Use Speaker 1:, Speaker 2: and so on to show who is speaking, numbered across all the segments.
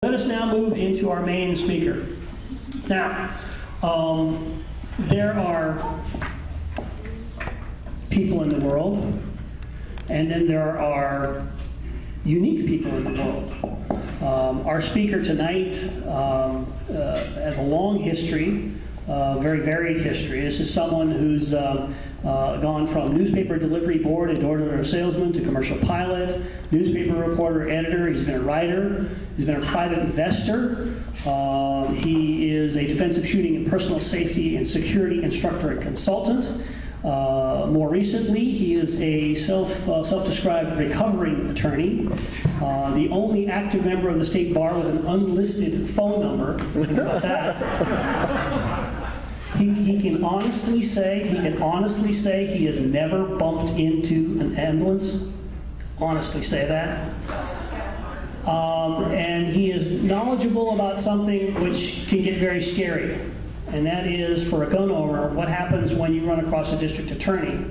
Speaker 1: Let us now move into our main speaker. Now, there are people in the world, and then there are unique people in the world. Our speaker tonight has a long history, very varied history. This is someone who's gone from newspaper delivery board and door-to-door salesman to commercial pilot, newspaper reporter, editor. He's been a writer. He's been a private investor. He is a defensive shooting and personal safety and security instructor and consultant. More recently, he is a self-described recovering attorney, the only active member of the state bar with an unlisted phone number. Think about that. He can honestly say he has never bumped into an ambulance. Honestly say that. And he is knowledgeable about something which can get very scary. And that is, for a gun owner, what happens when you run across a district attorney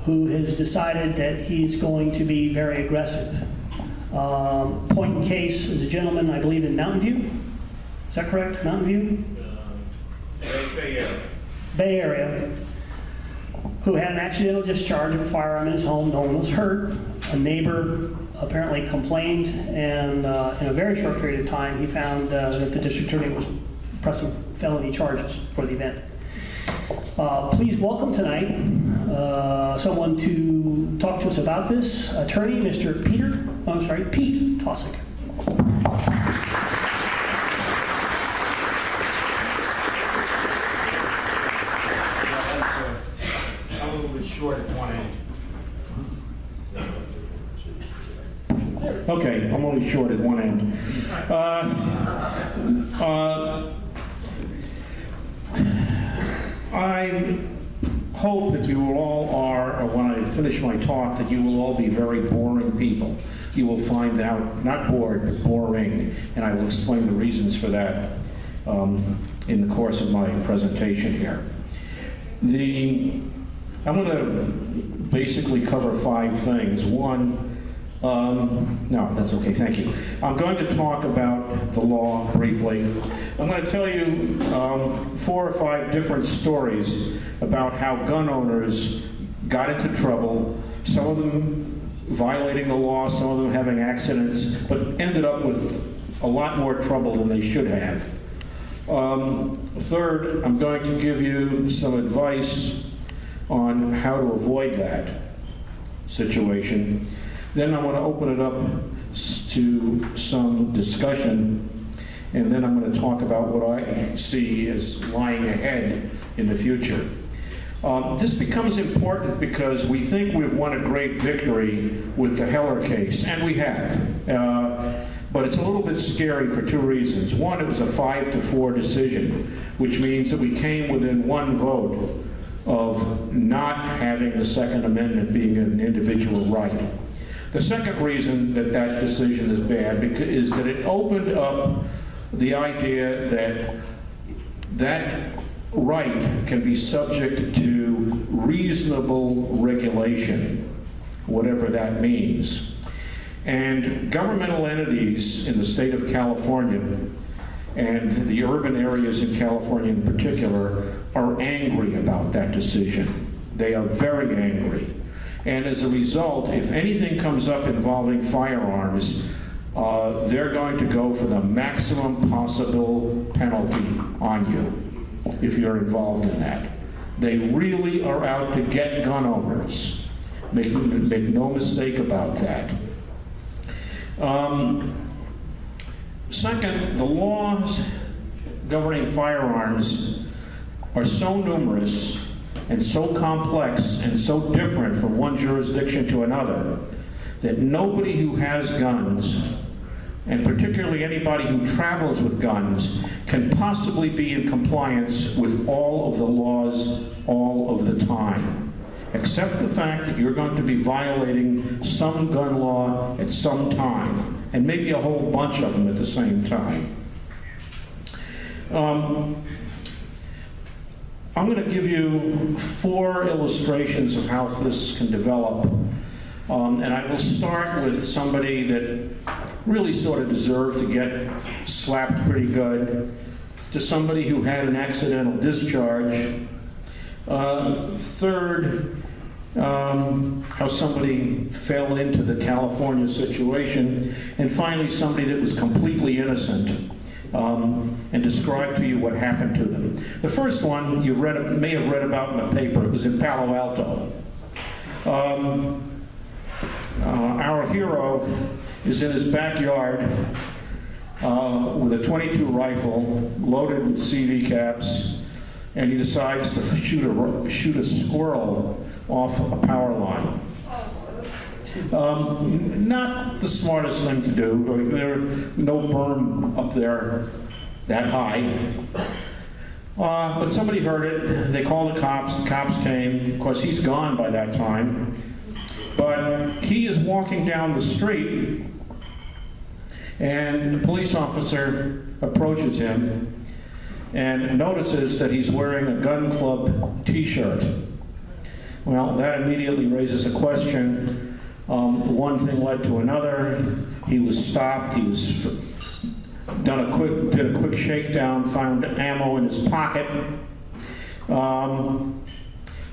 Speaker 1: who has decided that he's going to be very aggressive. Point in case is a gentleman, I believe, in Mountain View. Is that correct? Mountain View? Bay Area, who had an accidental discharge of a firearm in his home. No one was hurt. A neighbor apparently complained, and in a very short period of time, he found that the district attorney was pressing felony charges for the event. Please welcome tonight someone to talk to us about this. Attorney, Mr. Pete Taussig.
Speaker 2: I'm a little bit short at one end. Okay, I'm only short at one end. I hope that you all are, or when I finish my talk, that you will all be very boring people. You will find out, not bored, but boring, and I will explain the reasons for that in the course of my presentation here. I'm going to basically cover 5 things. One, no, that's okay, thank you. I'm going to talk about the law briefly. I'm going to tell you 4 or 5 different stories about how gun owners got into trouble, some of them violating the law, some of them having accidents, but ended up with a lot more trouble than they should have. Third, I'm going to give you some advice on how to avoid that situation. Then I want to open it up to some discussion, and then I'm going to talk about what I see as lying ahead in the future. This becomes important because we think we've won a great victory with the Heller case, and we have. But it's a little bit scary for 2 reasons. One, it was a 5-4 decision, which means that we came within 1 vote of not having the Second Amendment being an individual right. The second reason that that decision is bad is that it opened up the idea that that right can be subject to reasonable regulation, whatever that means. And governmental entities in the state of California, and the urban areas in California in particular, are angry about that decision. They are very angry. And as a result, if anything comes up involving firearms, they're going to go for the maximum possible penalty on you if you're involved in that. They really are out to get gun owners. Make no mistake about that. Second, the laws governing firearms are so numerous and so complex and so different from one jurisdiction to another that nobody who has guns, and particularly anybody who travels with guns, can possibly be in compliance with all of the laws all of the time, except the fact that you're going to be violating some gun law at some time, and maybe a whole bunch of them at the same time. I'm going to give you 4 illustrations of how this can develop And I will start with somebody that really sort of deserved to get slapped pretty good, to somebody who had an accidental discharge. Third, how somebody fell into the California situation. And finally, somebody that was completely innocent, and describe to you what happened to them. The first one you may have read about in the paper. It was in Palo Alto. Our hero is in his backyard with a .22 rifle loaded with CV caps, and he decides to shoot a squirrel off a power line. Not the smartest thing to do. There's no berm up there that high. But somebody heard it. They called the cops. The cops came. Of course, he's gone by that time. But he is walking down the street, and the police officer approaches him and notices that he's wearing a gun club t-shirt. Well, that immediately raises a question. One thing led to another. He was stopped. He was did a quick shakedown, found ammo in his pocket,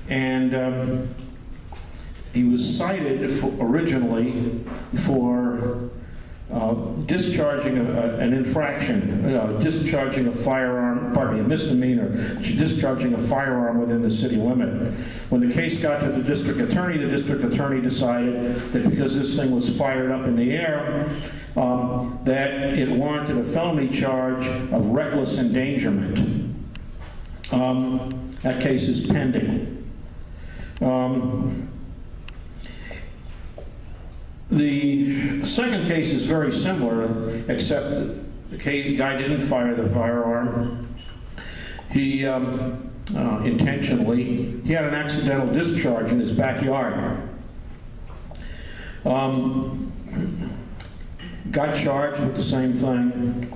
Speaker 2: and he was cited originally for discharging an infraction, discharging a firearm, a misdemeanor, discharging a firearm within the city limit. When the case got to the district attorney decided that because this thing was fired up in the air, that it warranted a felony charge of reckless endangerment. That case is pending. The second case is very similar, except the guy didn't fire the firearm. He intentionally, he had an accidental discharge in his backyard. Got charged with the same thing.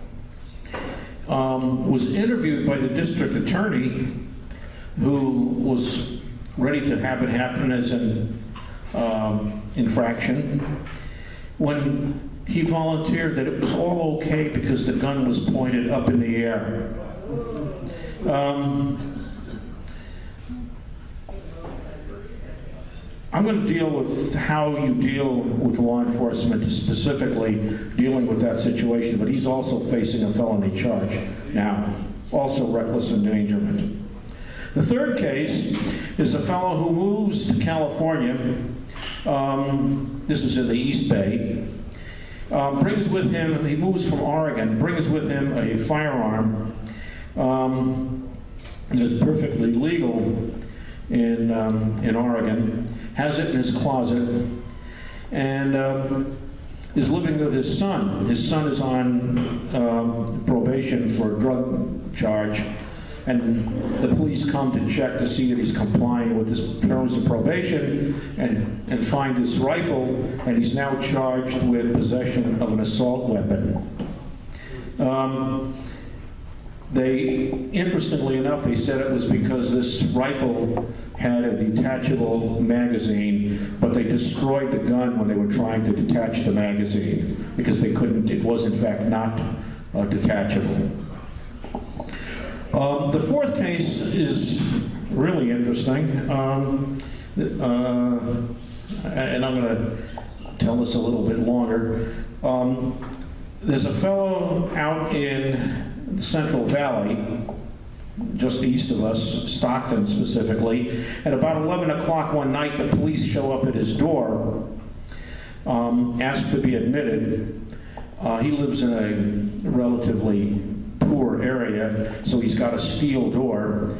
Speaker 2: Was interviewed by the district attorney, who was ready to have it happen as an infraction, when he volunteered that it was all okay because the gun was pointed up in the air. I'm going to deal with how you deal with law enforcement, specifically dealing with that situation, but he's also facing a felony charge now, also reckless endangerment. The third case is a fellow who moves to California. This is in the East Bay. Brings with him, he moves from Oregon, brings with him a firearm that is perfectly legal in Oregon, has it in his closet, and is living with his son. His son is on probation for a drug charge, and the police come to check to see that he's complying with his terms of probation, and find his rifle, and he's now charged with possession of an assault weapon. Interestingly enough, they said it was because this rifle had a detachable magazine, but they destroyed the gun when they were trying to detach the magazine, because they couldn't, it was in fact not detachable. The fourth case is really interesting, and I'm going to tell this a little bit longer. There's a fellow out in the Central Valley, just east of us, Stockton specifically. At about 11 o'clock one night, the police show up at his door, asked to be admitted. He lives in a relatively poor area, so he's got a steel door.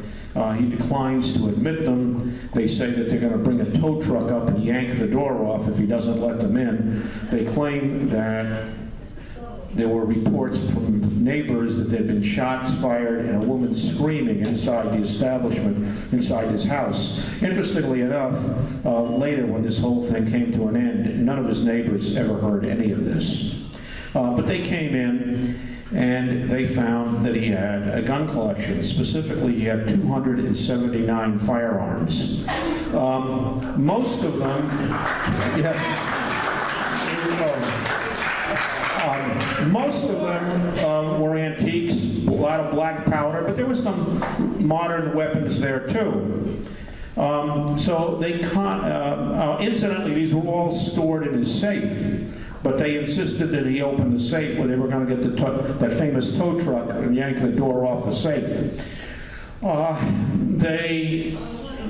Speaker 2: He declines to admit them. They say that they're going to bring a tow truck up and yank the door off if he doesn't let them in. They claim that there were reports from neighbors that there had been shots fired and a woman screaming inside the establishment, inside his house. Interestingly enough, later when this whole thing came to an end, none of his neighbors ever heard any of this. But they came in, and they found that he had a gun collection. Specifically, he had 279 firearms. Most of them, yeah. Most of them were antiques, a lot of black powder, but there were some modern weapons there too. So they incidentally, these were all stored in his safe, but they insisted that he open the safe where they were going to get that famous tow truck and yank the door off the safe.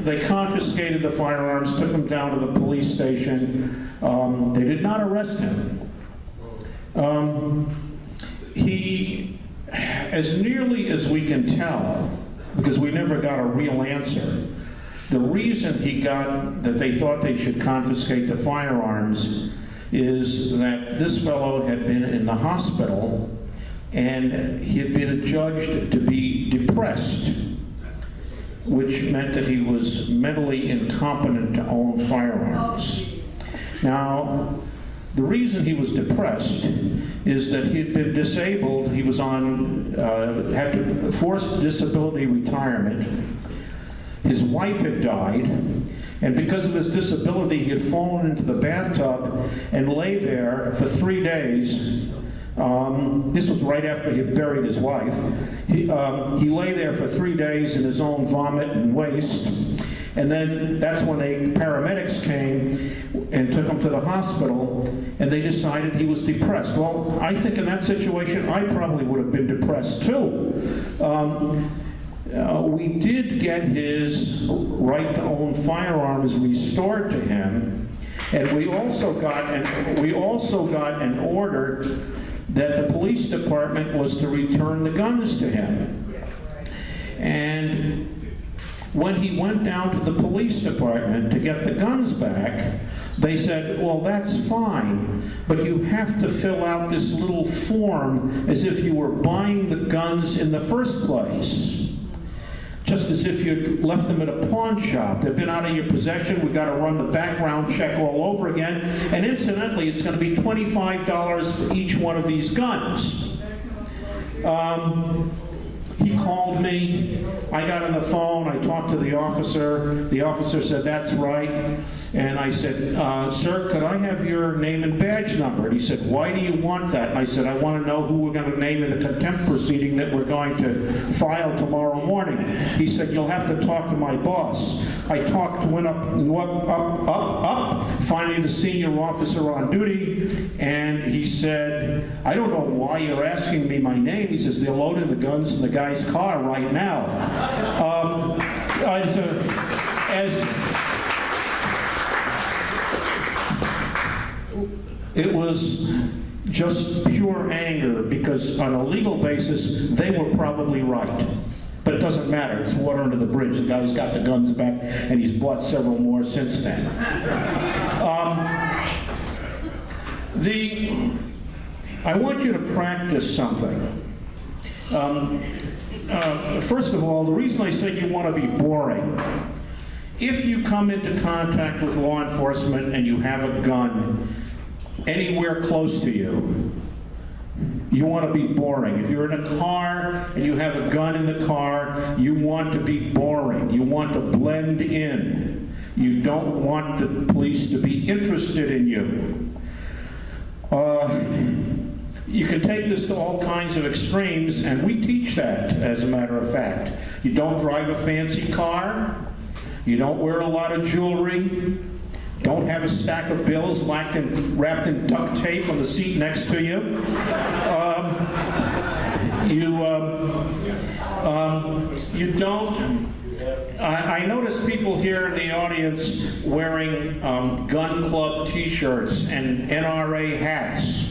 Speaker 2: They confiscated the firearms, took them down to the police station. They did not arrest him. He, as nearly as we can tell, because we never got a real answer, the reason that they thought they should confiscate the firearms is that this fellow had been in the hospital and he had been adjudged to be depressed, which meant that he was mentally incompetent to own firearms. Now, the reason he was depressed is that he had been disabled. He was on, had forced disability retirement. His wife had died, and because of his disability, he had fallen into the bathtub and lay there for 3 days. This was right after he had buried his wife. He lay there for 3 days in his own vomit and waste. And then that's when the paramedics came and took him to the hospital, and they decided he was depressed. Well, I think in that situation, I probably would have been depressed too. We did get his right to own firearms restored to him, and we also got an order that the police department was to return the guns to him. And when he went down to the police department to get the guns back, they said, well, that's fine, but you have to fill out this little form as if you were buying the guns in the first place. Just as if you'd left them at a pawn shop. They've been out of your possession. We've got to run the background check all over again. And incidentally, it's going to be $25 for each one of these guns. He called me. I got on the phone. I talked to the officer. The officer said, that's right. And I said, sir, could I have your name and badge number? And he said, why do you want that? And I said, I want to know who we're going to name in the contempt proceeding that we're going to file tomorrow morning. He said, you'll have to talk to my boss. I went up, finally the senior officer on duty, and he said, I don't know why you're asking me my name. He says, they're loading the guns in the guy's car right now. It was just pure anger, because on a legal basis, they were probably right. But it doesn't matter. It's water under the bridge. The guy's got the guns back, and he's bought several more since then. I want you to practice something. First of all, the reason I say you want to be boring, if you come into contact with law enforcement and you have a gun anywhere close to you, you want to be boring. If you're in a car and you have a gun in the car, you want to be boring. You want to blend in. You don't want the police to be interested in you. You can take this to all kinds of extremes, and we teach that, as a matter of fact. You don't drive a fancy car. You don't wear a lot of jewelry. Don't have a stack of bills wrapped in duct tape on the seat next to you. You don't. I notice people here in the audience wearing gun club T-shirts and NRA hats.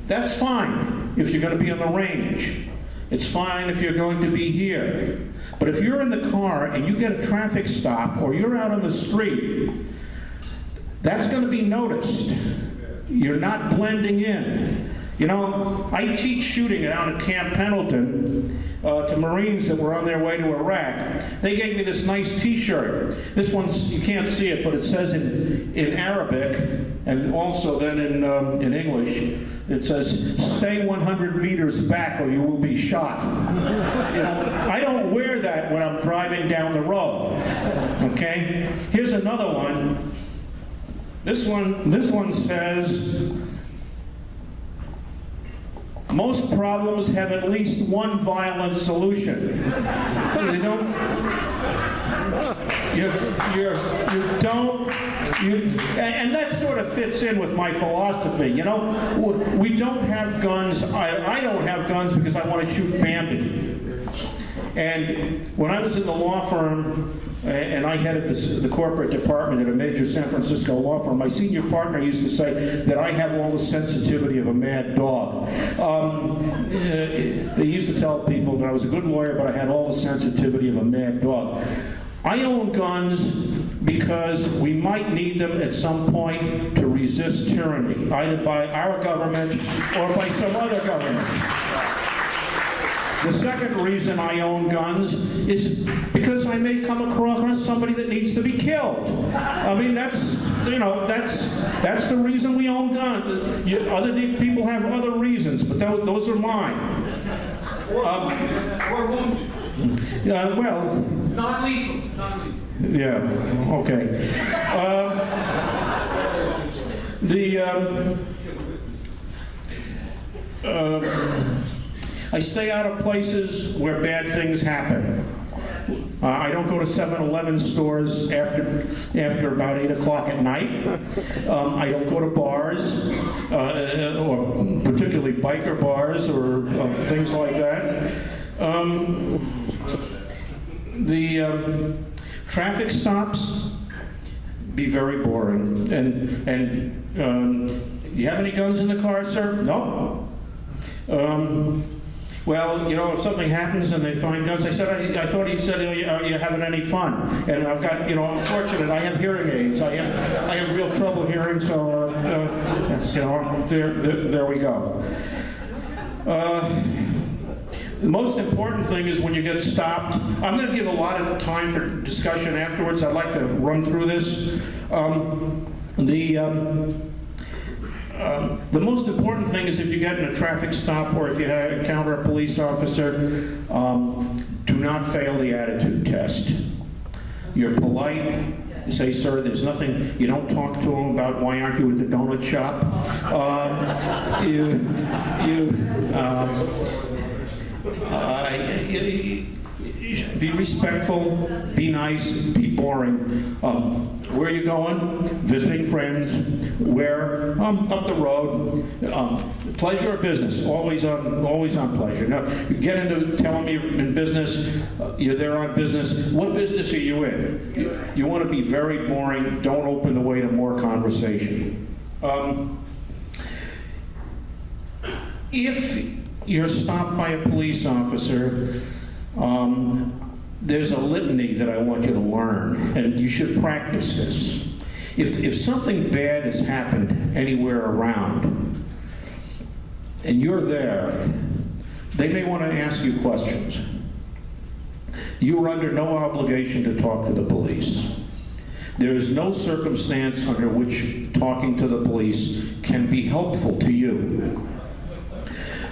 Speaker 2: That's fine if you're going to be on the range. It's fine if you're going to be here. But if you're in the car and you get a traffic stop, or you're out on the street, that's going to be noticed. You're not blending in. You know, I teach shooting down at Camp Pendleton to Marines that were on their way to Iraq. They gave me this nice T-shirt. This one's, you can't see it, but it says in Arabic, and also then in English, it says, "Stay 100 meters back or you will be shot." You know, I don't wear that when I'm driving down the road. Okay? Here's another one. This one says, "Most problems have at least one violent solution." You don't, and that sort of fits in with my philosophy. You know, we don't have guns. I don't have guns because I want to shoot Bambi. And when I was in the law firm, and I headed the corporate department at a major San Francisco law firm, my senior partner used to say that I have all the sensitivity of a mad dog. They used to tell people that I was a good lawyer, but I had all the sensitivity of a mad dog. I own guns because we might need them at some point to resist tyranny, either by our government or by some other government. The second reason I own guns is because I may come across somebody that needs to be killed. I mean, that's the reason we own guns. Other people have other reasons, but those are mine.
Speaker 3: Or wounded.
Speaker 2: Well.
Speaker 3: Non-lethal.
Speaker 2: Yeah. Okay. I stay out of places where bad things happen. I don't go to 7-Eleven stores after about 8 o'clock at night. I don't go to bars, or particularly biker bars or things like that. The traffic stops be very boring. And you have any guns in the car, sir? No. Well, you know, if something happens and they find guns, I thought he said, are you having any fun? And I've got, you know, I'm fortunate, I have hearing aids. I have real trouble hearing, so, you know, there we go. The most important thing is when you get stopped, I'm going to give a lot of time for discussion afterwards. I'd like to run through this. The most important thing is if you get in a traffic stop or if you encounter a police officer, do not fail the attitude test. You're polite. You say, "Sir, there's nothing," you don't talk to them about why aren't you at the donut shop. Be respectful, be nice, be boring. Where are you going? Visiting friends. Where? Up the road. Pleasure or business? Always on pleasure. Now, you get into telling me you're in business, you're there on business. What business are you in? You want to be very boring. Don't open the way to more conversation. If you're stopped by a police officer, there's a litany that I want you to learn, and you should practice this. If something bad has happened anywhere around, and you're there, they may want to ask you questions. You are under no obligation to talk to the police. There is no circumstance under which talking to the police can be helpful to you.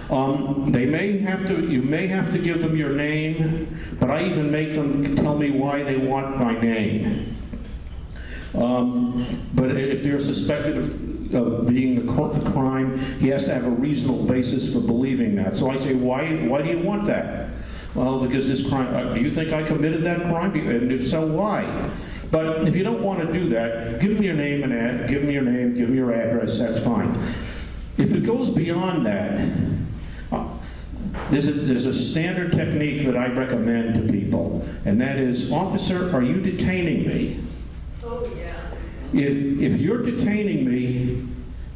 Speaker 2: You may have to give them your name, but I even make them tell me why they want my name. But if they're suspected of being a crime, he has to have a reasonable basis for believing that. So I say, why do you want that? Well, because this crime, do you think I committed that crime? And if so, why? But if you don't want to do that, give them your name give them your address, that's fine. If it goes beyond that, there's a standard technique that I recommend to people, and that is, "Officer, are you detaining me?"
Speaker 4: Oh, yeah.
Speaker 2: If you're detaining me,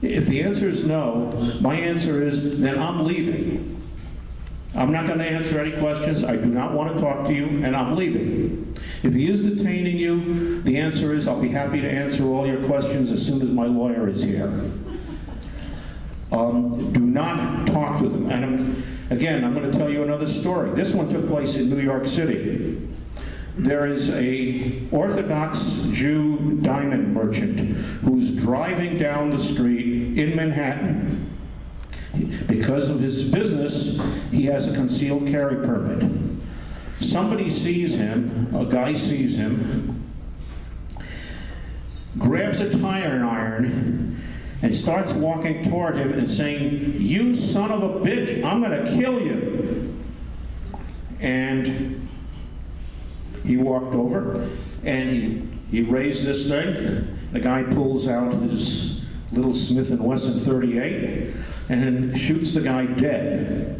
Speaker 2: if the answer is no, my answer is, then I'm leaving. I'm not going to answer any questions. I do not want to talk to you, and I'm leaving. If he is detaining you, the answer is, I'll be happy to answer all your questions as soon as my lawyer is here. Do not talk to them. And again, I'm going to tell you another story. This one took place in New York City. There is a Orthodox Jew diamond merchant who's driving down the street in Manhattan. Because of his business, he has a concealed carry permit. Somebody sees him, a guy sees him, grabs a tire iron, and starts walking toward him and saying, "You son of a bitch, I'm going to kill you." And he walked over, and he raised this thing. The guy pulls out his little Smith & Wesson .38 and shoots the guy dead.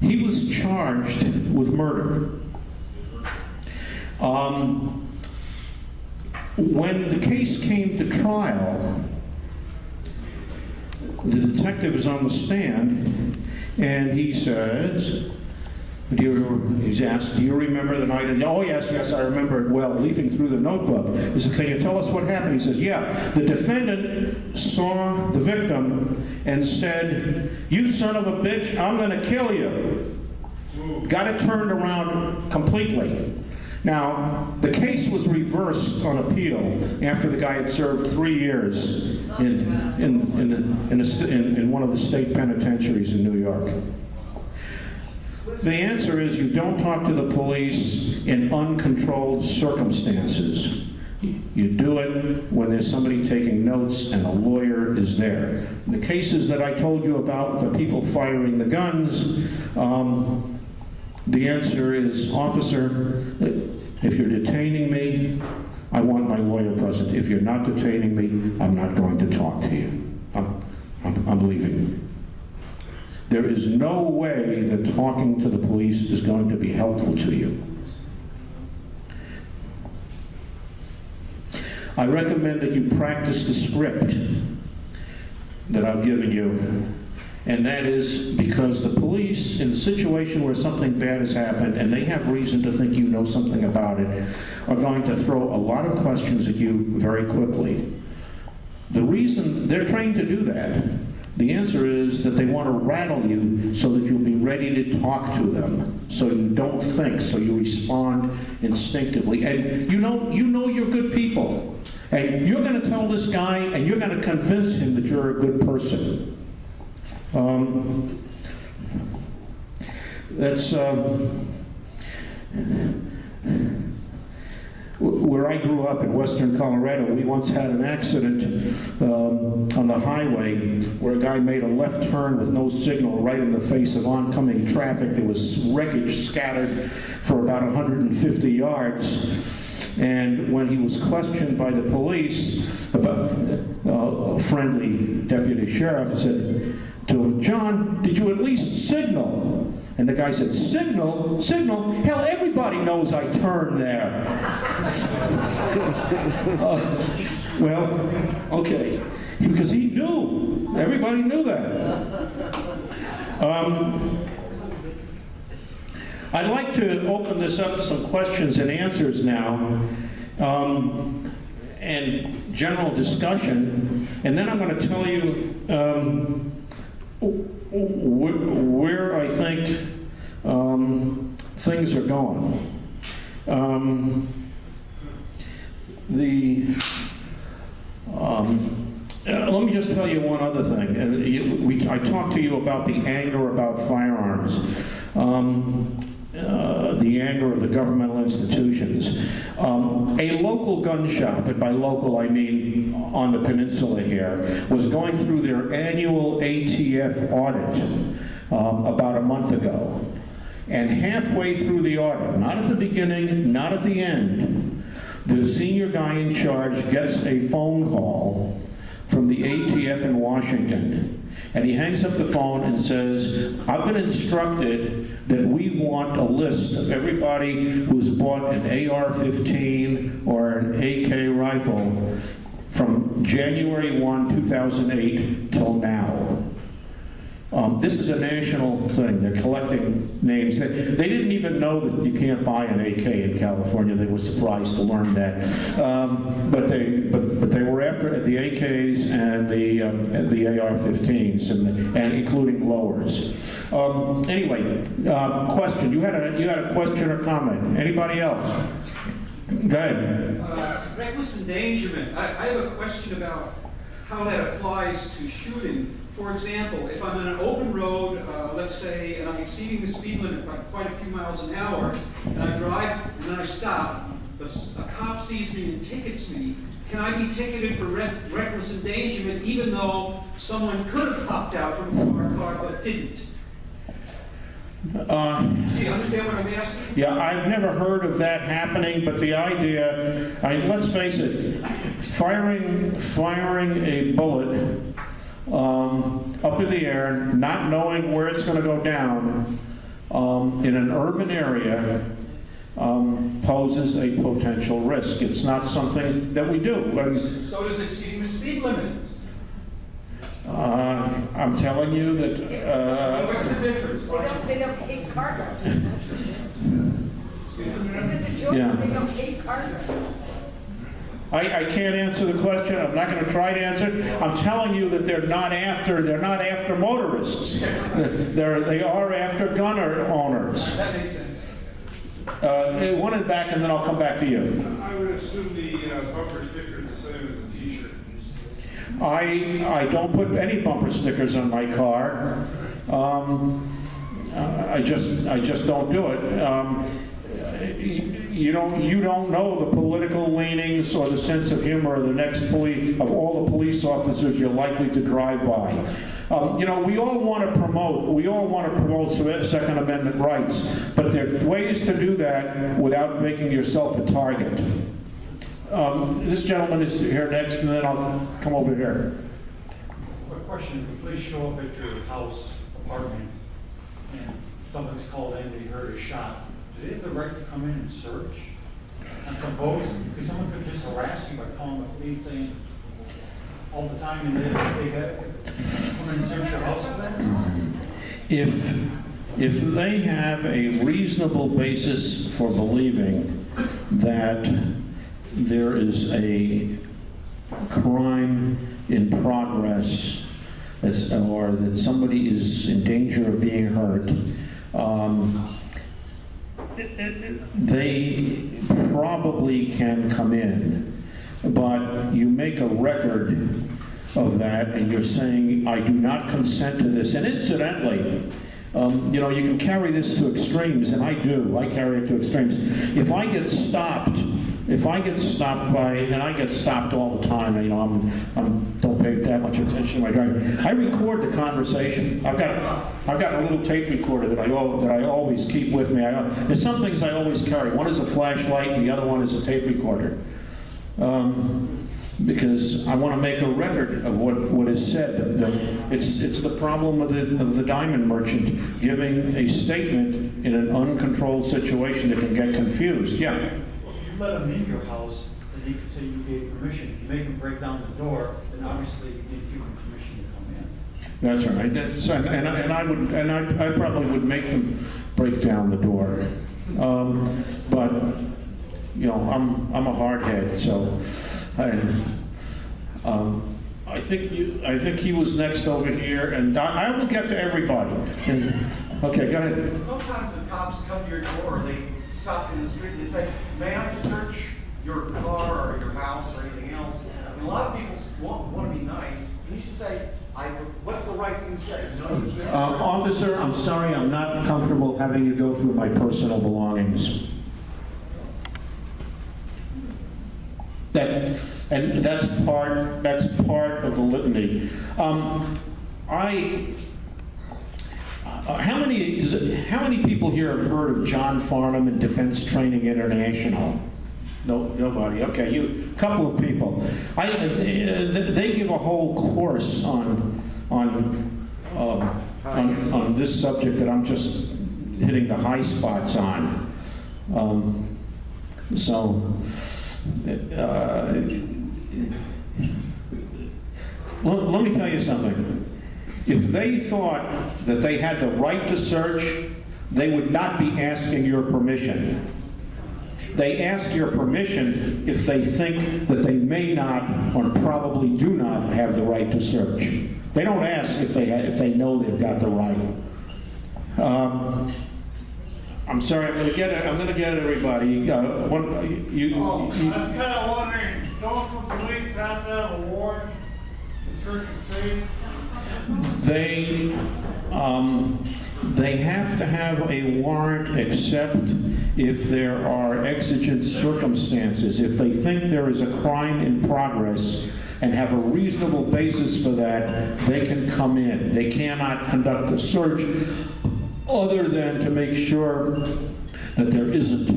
Speaker 2: He was charged with murder. When the case came to trial, the detective is on the stand, and he says, he's asked, "Do you remember the night?" And, "Oh, yes, I remember it well," leafing through the notebook. He says, "Can you tell us what happened?" He says, "Yeah, the defendant saw the victim and said, 'You son of a bitch, I'm going to kill you.'" Got it turned around completely. Now, the case was reversed on appeal after the guy had served 3 years in one of the state penitentiaries in New York. The answer is you don't talk to the police in uncontrolled circumstances. You do it when there's somebody taking notes and a lawyer is there. The cases that I told you about, the people firing the guns, the answer is, "Officer, if you're detaining me, I want my lawyer present. If you're not detaining me, I'm not going to talk to you. I'm leaving." There is no way that talking to the police is going to be helpful to you. I recommend that you practice the script that I've given you, and that is because the police, in a situation where something bad has happened and they have reason to think you know something about it, are going to throw a lot of questions at you very quickly. The reason they're trained to do that, the answer is that they want to rattle you so that you'll be ready to talk to them, so you don't think, so you respond instinctively. And you know you're good people. And you're going to tell this guy, and you're going to convince him that you're a good person. Where I grew up in western Colorado, we once had an accident on the highway where a guy made a left turn with no signal right in the face of oncoming traffic. There was wreckage scattered for about 150 yards. And when he was questioned by the police, a friendly deputy sheriff said to him, "John, did you at least signal?" And the guy said, "Signal? Signal? Hell, everybody knows I turned there." Well, okay, because he knew. Everybody knew that. I'd like to open this up to some questions and answers now, and general discussion, and then I'm going to tell you where I think things are going. Let me just tell you one other thing. I talked to you about the anger about firearms. The anger of the governmental institutions. A local gun shop, and by local I mean on the peninsula here, was going through their annual ATF audit about a month ago. And halfway through the audit, not at the beginning, not at the end, the senior guy in charge gets a phone call from the ATF in Washington. And he hangs up the phone and says, "I've been instructed that we want a list of everybody who's bought an AR-15 or an AK rifle from January 1, 2008 till now." This is a national thing. They're collecting names. They didn't even know that you can't buy an AK in California. They were surprised to learn that. But they were after the AKs and the AR-15s and including lowers. Anyway, question. You had a question or comment. Anybody else? Go ahead.
Speaker 3: Reckless endangerment. I have a question about how that applies to shooting. For example, if I'm on an open road, let's say, and I'm exceeding the speed limit by quite a few miles an hour, and I drive and then I stop, but a cop sees me and tickets me, can I be ticketed for reckless endangerment even though someone could have hopped out from a car but didn't? See, understand what I'm asking?
Speaker 2: Yeah, I've never heard of that happening, but the idea, let's face it, firing a bullet up in the air, not knowing where it's going to go down in an urban area poses a potential risk. It's not something that we do.
Speaker 3: So does exceeding the speed limit.
Speaker 2: I'm telling you that...
Speaker 3: what's the difference?
Speaker 4: They don't hate cargo. It's just a joke.
Speaker 2: Yeah.
Speaker 4: They don't hate cargo.
Speaker 2: I can't answer the question. I'm not going to try to answer it. I'm telling you that they're not after motorists. They are after gun owners.
Speaker 3: That makes sense.
Speaker 2: One in the back, and then I'll come back to you.
Speaker 5: I would assume the bumper sticker is the same as a T-shirt.
Speaker 2: I don't put any bumper stickers on my car. I just don't do it. You don't know the political leanings or the sense of humor of of all the police officers you're likely to drive by. We all want to promote Second Amendment rights, but there are ways to do that without making yourself a target. This gentleman is here next, and then I'll come over here.
Speaker 6: Quick question, please show up at your house, apartment, and someone's called in, they heard a shot. Do they have the right to come in and search? And suppose, because someone could just harass you by calling the police saying all the time, and they come in and search your house for that?
Speaker 2: If they have a reasonable basis for believing that there is a crime in progress, or that somebody is in danger of being hurt, they probably can come in, but you make a record of that and you're saying, I do not consent to this. And incidentally, you can carry this to extremes, and I do. I carry it to extremes. If I get stopped by, and I get stopped all the time, don't pay that much attention to my driving. I record the conversation. I've got a little tape recorder that I always keep with me. There's some things I always carry. One is a flashlight, and the other one is a tape recorder. Because I want to make a record of what is said. It's the problem of the diamond merchant giving a statement in an uncontrolled situation that can get confused. Yeah.
Speaker 6: Well, if you let them in your house, then you can say you gave permission. If you make them break down the door, then obviously you didn't give them permission to come in.
Speaker 2: That's right. I probably would make them break down the door. But I'm a hardhead, so. I think he was next over here, and I will get to everybody. Okay, go ahead.
Speaker 7: Sometimes the cops come to your door, they stop in the street, and they say, may I search your car or your house or anything else? And a lot of people want to be nice. You should say, what's the right thing to say? No, you can't.
Speaker 2: Officer, I'm sorry, I'm not comfortable having you go through my personal belongings. And that's part of the litany. How many people here have heard of John Farnham and Defense Training International? No, nobody. Okay, a couple of people. They give a whole course on this subject that I'm just hitting the high spots on. Let me tell you something. If they thought that they had the right to search, they would not be asking your permission. They ask your permission if they think that they may not or probably do not have the right to search. They don't ask if they know they've got the right. I'm sorry, I'm going to get everybody.
Speaker 5: I was kind of wondering, don't the police have to have a warrant to search and seize?
Speaker 2: They have to have a warrant except if there are exigent circumstances. If they think there is a crime in progress and have a reasonable basis for that, they can come in. They cannot conduct a search other than to make sure that there isn't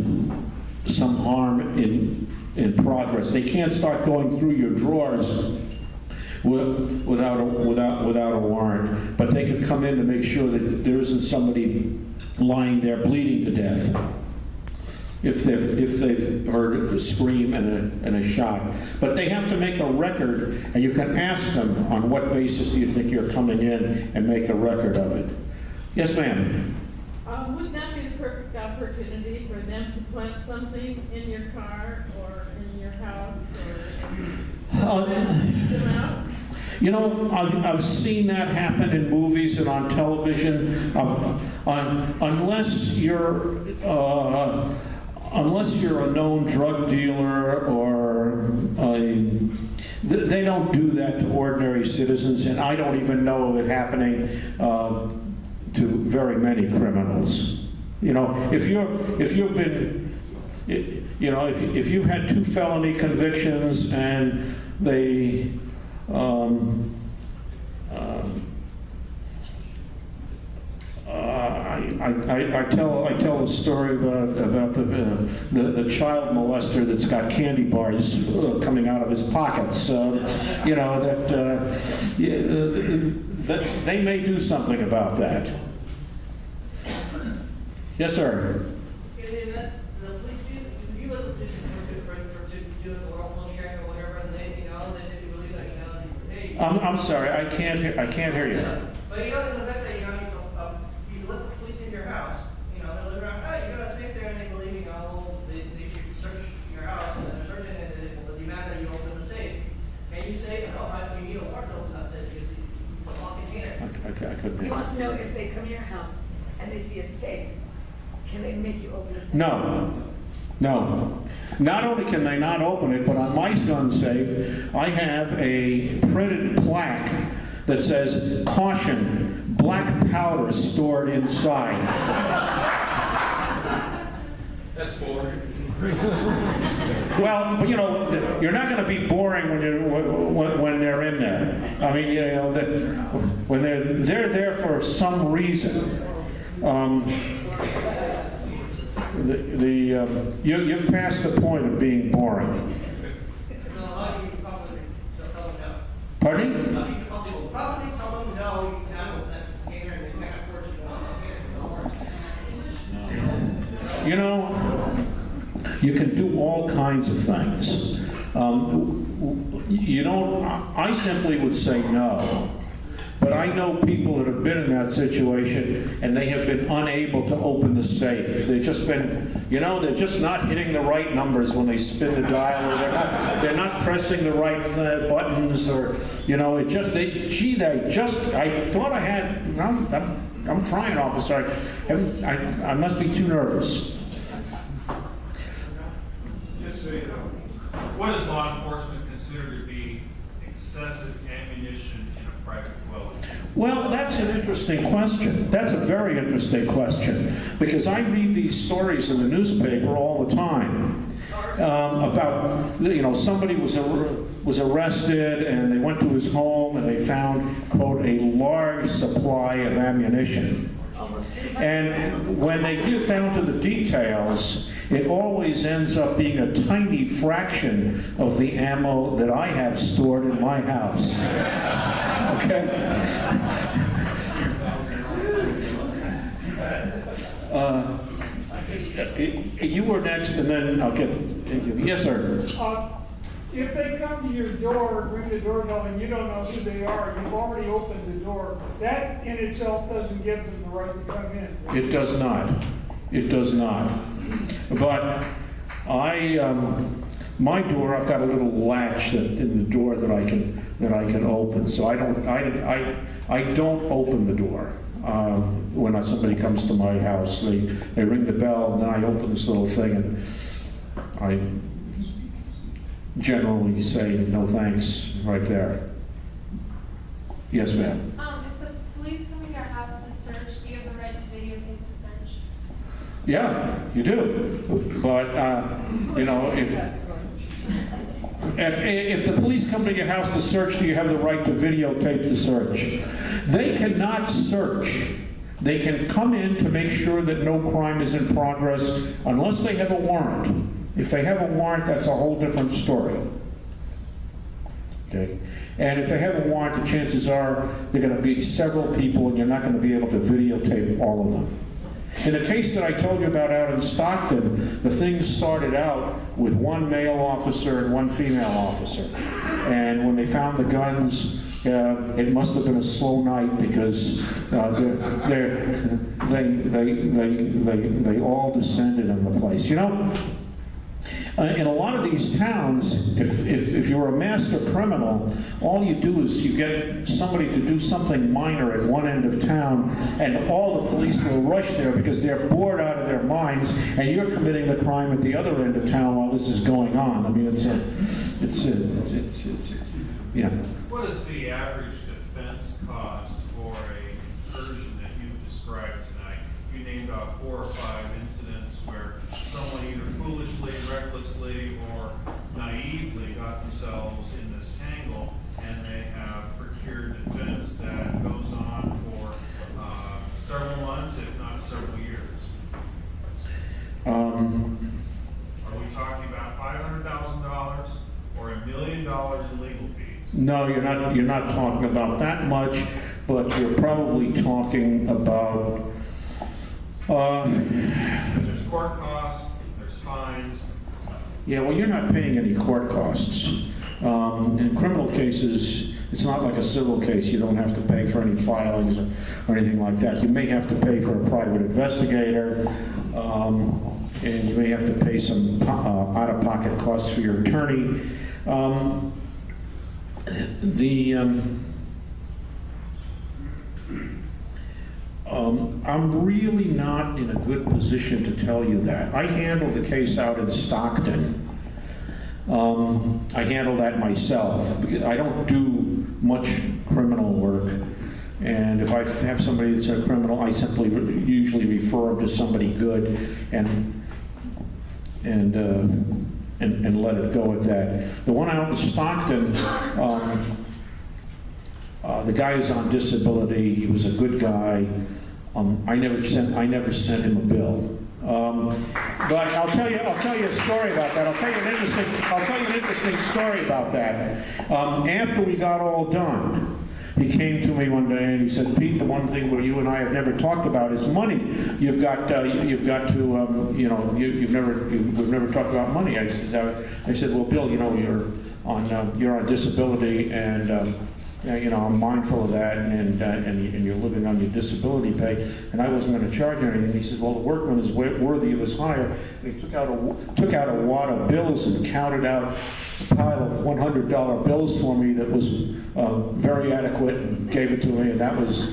Speaker 2: some harm in progress. They can't start going through your drawers without a warrant, but they can come in to make sure that there isn't somebody lying there bleeding to death if they've heard a scream and a shot. But they have to make a record, and you can ask them on what basis do you think you're coming in, and make a record of it. Yes, ma'am.
Speaker 8: Wouldn't that be the perfect opportunity for them to plant something in your car or in your house or keep them out?
Speaker 2: You know, I've seen that happen in movies and on television. Unless you're a known drug dealer or they don't do that to ordinary citizens, and I don't even know of it happening to very many criminals. You know, if you've had 2 felony convictions and they I tell a story about the child molester that's got candy bars coming out of his pockets. You know that they may do something about that. Yes, sir. I'm sorry, I can't hear you.
Speaker 7: But you know, in the event that you let the police in your house, they'll look around, hey, you got a safe there, and they believe they should search your house, and then they're searching it, and they demand that you open the safe. Can you say, no, you need a warrant to open that safe because the lock is here?
Speaker 2: I couldn't
Speaker 4: He
Speaker 2: hear.
Speaker 4: wants to know if they come to your house and they see a safe, can they make you open the safe?
Speaker 2: No. Not only can they not open it, but on my gun safe, I have a printed plaque that says, "Caution, black powder stored inside."
Speaker 5: That's boring.
Speaker 2: Well, but you're not going to be boring when they're in there. I mean, when they're there for some reason. You've passed the point of being boring. Pardon me?
Speaker 7: Probably tell them no, you can have that gamer and they can't afford to go.
Speaker 2: You can do all kinds of things. I simply would say no. But I know people that have been in that situation and they have been unable to open the safe. They've just been, they're just not hitting the right numbers when they spin the dial, or they're not pressing the right buttons, or, I thought I had, I'm trying, officer. I must be too nervous.
Speaker 5: What does law enforcement consider to be excessive ammunition in a private dwelling?
Speaker 2: Well, that's an interesting question. That's a very interesting question, because I read these stories in the newspaper all the time about, somebody was arrested and they went to his home and they found, quote, a large supply of ammunition. And when they get down to the details, it always ends up being a tiny fraction of the ammo that I have stored in my house. Okay?
Speaker 1: You were next, and then I'll get. Yes, sir.
Speaker 5: If they come to your door, ring the doorbell, and you don't know who they are, you've already opened the door. That in itself doesn't give them the right to come in.
Speaker 2: It does not. It does not. But my door, I've got a little latch in the door that I can open. So I don't open the door when somebody comes to my house. They ring the bell, and then I open this little thing, and I generally say no thanks right there. Yes, ma'am.
Speaker 9: If the police come to your house to search, do you have the right to videotape the search?
Speaker 2: Yeah, you do. But if the police come to your house to search, do you have the right to videotape the search? They cannot search. They can come in to make sure that no crime is in progress unless they have a warrant. If they have a warrant, that's a whole different story. Okay? And if they have a warrant, the chances are there are going to be several people, and you're not going to be able to videotape all of them. In the case that I told you about out in Stockton, the thing started out with one male officer and one female officer. And when they found the guns, it must have been a slow night because they all descended on the place. You know, in a lot of these towns, if you're a master criminal, all you do is you get somebody to do something minor at one end of town, and all the police will rush there because they're bored out of their minds, and you're committing the crime at the other end of town while this is going on. I mean, it's yeah.
Speaker 10: What is the average defense cost for a incursion that you've described tonight? You named off 4 or 5 incidents where someone either foolishly, recklessly, or naively got themselves in this tangle, and they have procured defense that goes on for several months, if not several years. Are we talking about $500,000 or $1 million in legal fees?
Speaker 2: No, you're not talking about that much, but you're probably talking about
Speaker 10: there's court costs, there's fines.
Speaker 2: Yeah, well, you're not paying any court costs. In criminal cases, it's not like a civil case. You don't have to pay for any filings or anything like that. You may have to pay for a private investigator, and you may have to pay some out-of-pocket costs for your attorney. I'm really not in a good position to tell you that. I handled the case out in Stockton. I handle that myself because I don't do much criminal work. And if I have somebody that's a criminal, I simply usually refer them to somebody good and let it go at that. The one out in Stockton, the guy is on disability. He was a good guy. I never sent him a bill. But I'll tell you a story about that. I'll tell you an interesting story about that. After we got all done, he came to me one day and he said, "Pete, the one thing where you and I have never talked about is money. We've never talked about money." I said, "Well, Bill, you're on disability, and I'm mindful of that, and you're living on your disability pay, and I wasn't going to charge you anything." He said, "Well, the workman is worthy of his hire." And he took out a wad of bills and counted out a pile of $100 bills for me that was very adequate, and gave it to me, and that was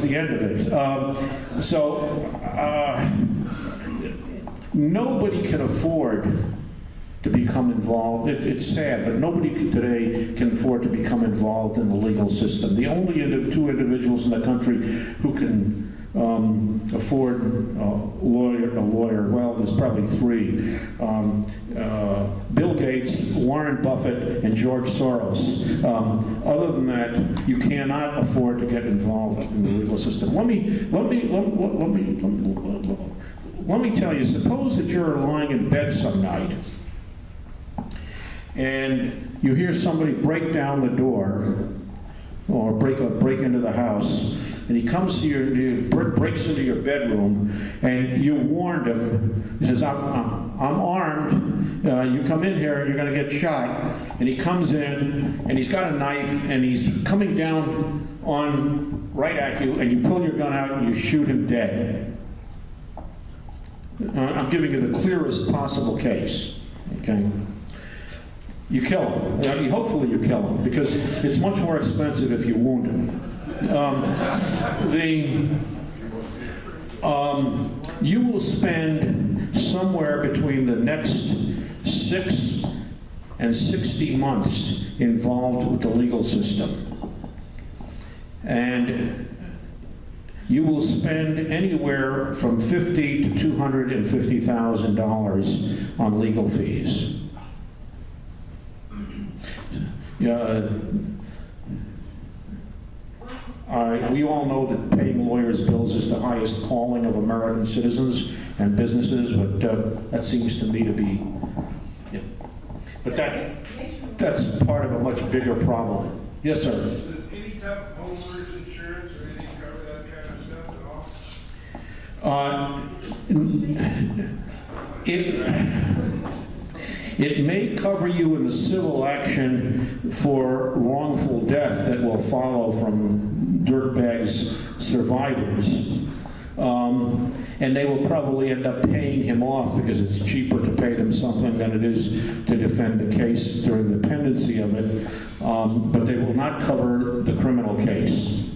Speaker 2: the end of it. Nobody can afford to become involved. It's sad, but nobody today can afford to become involved in the legal system. The only 2 individuals in the country who can afford a lawyer, well, there's probably 3. Bill Gates, Warren Buffett, and George Soros. Other than that, you cannot afford to get involved in the legal system. Let me tell you, suppose that you're lying in bed some night and you hear somebody break down the door or break into the house, and he comes to breaks into your bedroom, and you warned him. He says, I'm armed, you come in here and you're going to get shot, and he comes in and he's got a knife and he's coming down on right at you, and you pull your gun out and you shoot him dead. I'm giving you the clearest possible case. Okay. You kill him. Hopefully you kill him, because it's much more expensive if you wound him. You will spend somewhere between the next 6 and 60 months involved with the legal system. And you will spend anywhere from $50,000 to $250,000 on legal fees. We all know that paying lawyers' bills is the highest calling of American citizens and businesses, but that seems to me to be, yeah. But that's part of a much bigger problem. Yes, sir.
Speaker 11: Does any type of homeowner's insurance or anything cover that kind of stuff at all?
Speaker 2: It may cover you in the civil action for wrongful death that will follow from dirtbags survivors. And they will probably end up paying him off because it's cheaper to pay them something than it is to defend the case during the pendency of it. But they will not cover the criminal case.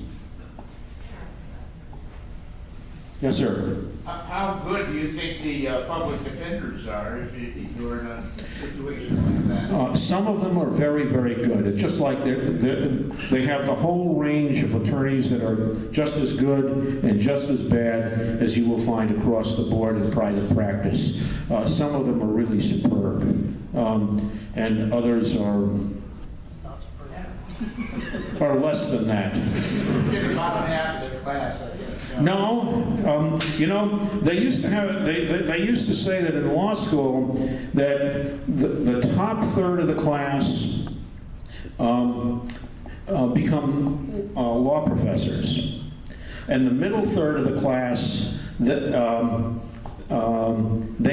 Speaker 2: Yes, sir.
Speaker 12: How good do you think the public defenders are if you're in a situation like that?
Speaker 2: Some of them are very, very good. It's just like they have the whole range of attorneys that are just as good and just as bad as you will find across the board in private practice. Some of them are really superb, and others are less than that.
Speaker 12: Get about half of the class, I guess.
Speaker 2: No, they used to have. They used to say that in law school that the top third of the class become law professors, and the middle third of the class they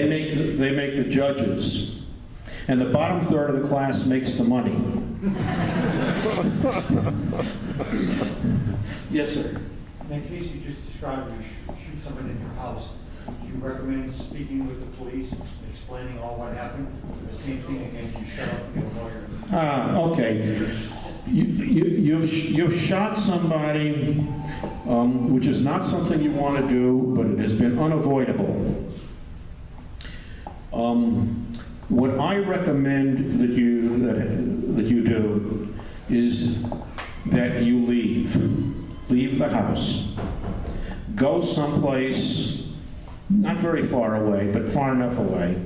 Speaker 2: make the judges, and the bottom third of the class makes the money. Yes, sir.
Speaker 6: In that case you just described, you shoot somebody in your house, do you recommend speaking with the police, explaining all what happened? The same thing again, you shut up and get a lawyer.
Speaker 2: Okay. You've shot somebody, which is not something you want to do, but it has been unavoidable. What I recommend that you do is that you leave the house, go someplace not very far away, but far enough away,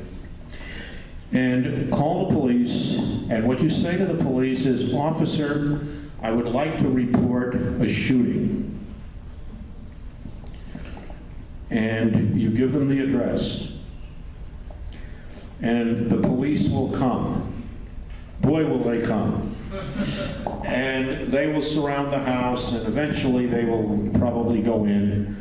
Speaker 2: and call the police. And what you say to the police is, "Officer, I would like to report a shooting." And you give them the address. And the police will come. Boy, will they come. And they will surround the house, and eventually they will probably go in.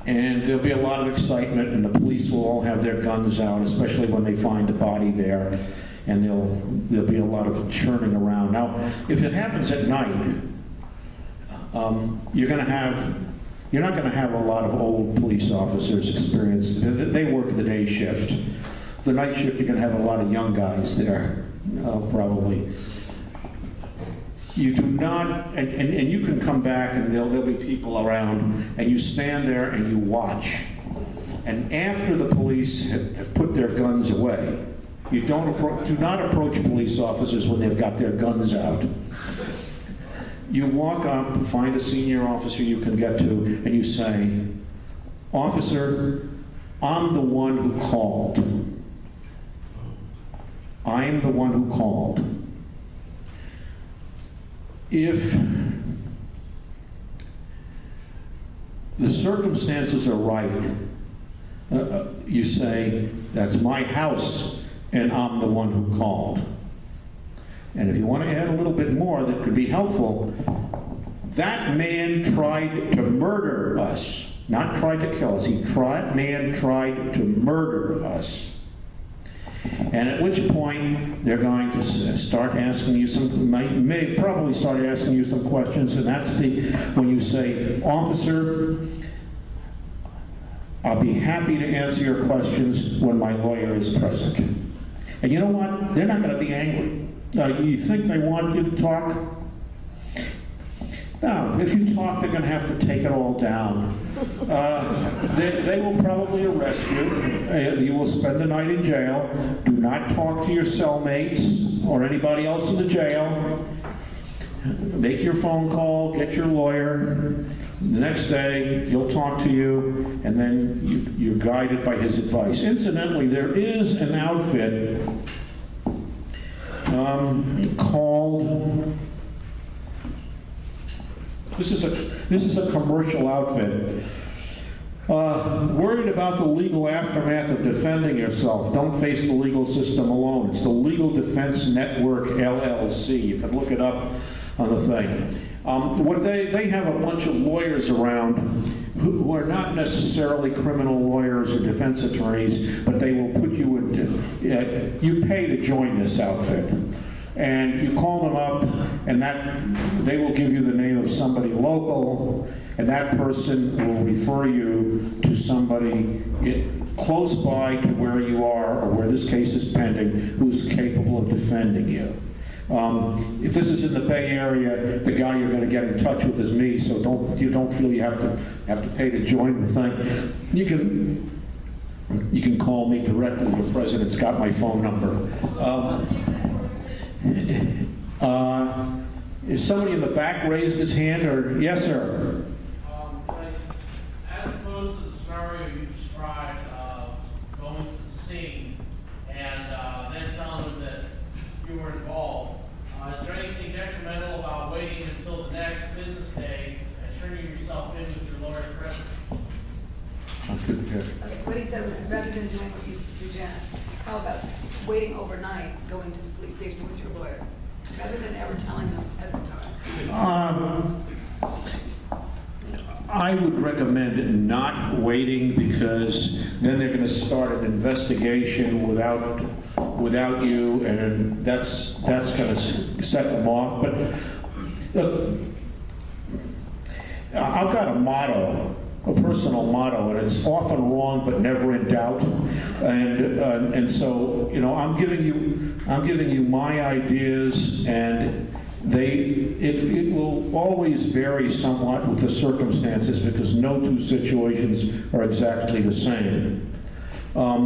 Speaker 2: And there'll be a lot of excitement, and the police will all have their guns out, especially when they find a body there. And there'll be a lot of churning around. Now, if it happens at night, you're not going to have a lot of old police officers experienced. They work the day shift. The night shift, you're going to have a lot of young guys there, probably. You do not, and you can come back and there'll be people around, and you stand there and you watch. And after the police have put their guns away, you do not approach police officers when they've got their guns out. You walk up, find a senior officer you can get to, and you say, "Officer, I'm the one who called. I'm the one who called. If the circumstances are right, you say, that's my house, and I'm the one who called." And if you want to add a little bit more that could be helpful, that man tried to murder us. not tried to kill us. Man tried to murder us. And at which point they're going to start asking you may probably start asking you some questions, and that's when you say, "Officer, I'll be happy to answer your questions when my lawyer is present." And you know what? They're not going to be angry. You think they want you to talk? No, if you talk, they're going to have to take it all down. They will probably arrest you. You will spend the night in jail. Do not talk to your cellmates or anybody else in the jail. Make your phone call, get your lawyer. The next day, he'll talk to you, and then you're guided by his advice. Incidentally, there is an outfit called... This is a commercial outfit. Worried about the legal aftermath of defending yourself? Don't face the legal system alone. It's the Legal Defense Network, LLC. You can look it up on the thing. They have a bunch of lawyers around who are not necessarily criminal lawyers or defense attorneys, but they will put you into... you pay to join this outfit. And you call them up, and they will give you the name of somebody local, and that person will refer you to somebody close by to where you are, or where this case is pending, who's capable of defending you. If this is in the Bay Area, the guy you're going to get in touch with is me, so you don't feel you have to pay to join the thing. You can call me directly. The president's got my phone number. Is somebody in the back raised his hand, or yes, sir?
Speaker 13: As opposed to the scenario you described, going to the scene and then telling them that you were involved, is there anything detrimental about waiting until the next business day and turning yourself in with your lawyer present?
Speaker 4: Okay, what he said was, rather than doing what you suggest, how about waiting overnight, going to the police station with your lawyer, rather than ever telling them at the time?
Speaker 2: I would recommend not waiting, because then they're going to start an investigation without you, and that's going to set them off. But I've got a motto, a personal motto, and it's often wrong but never in doubt. And so, you know, I'm giving you my ideas, and it will always vary somewhat with the circumstances, because no two situations are exactly the same. Let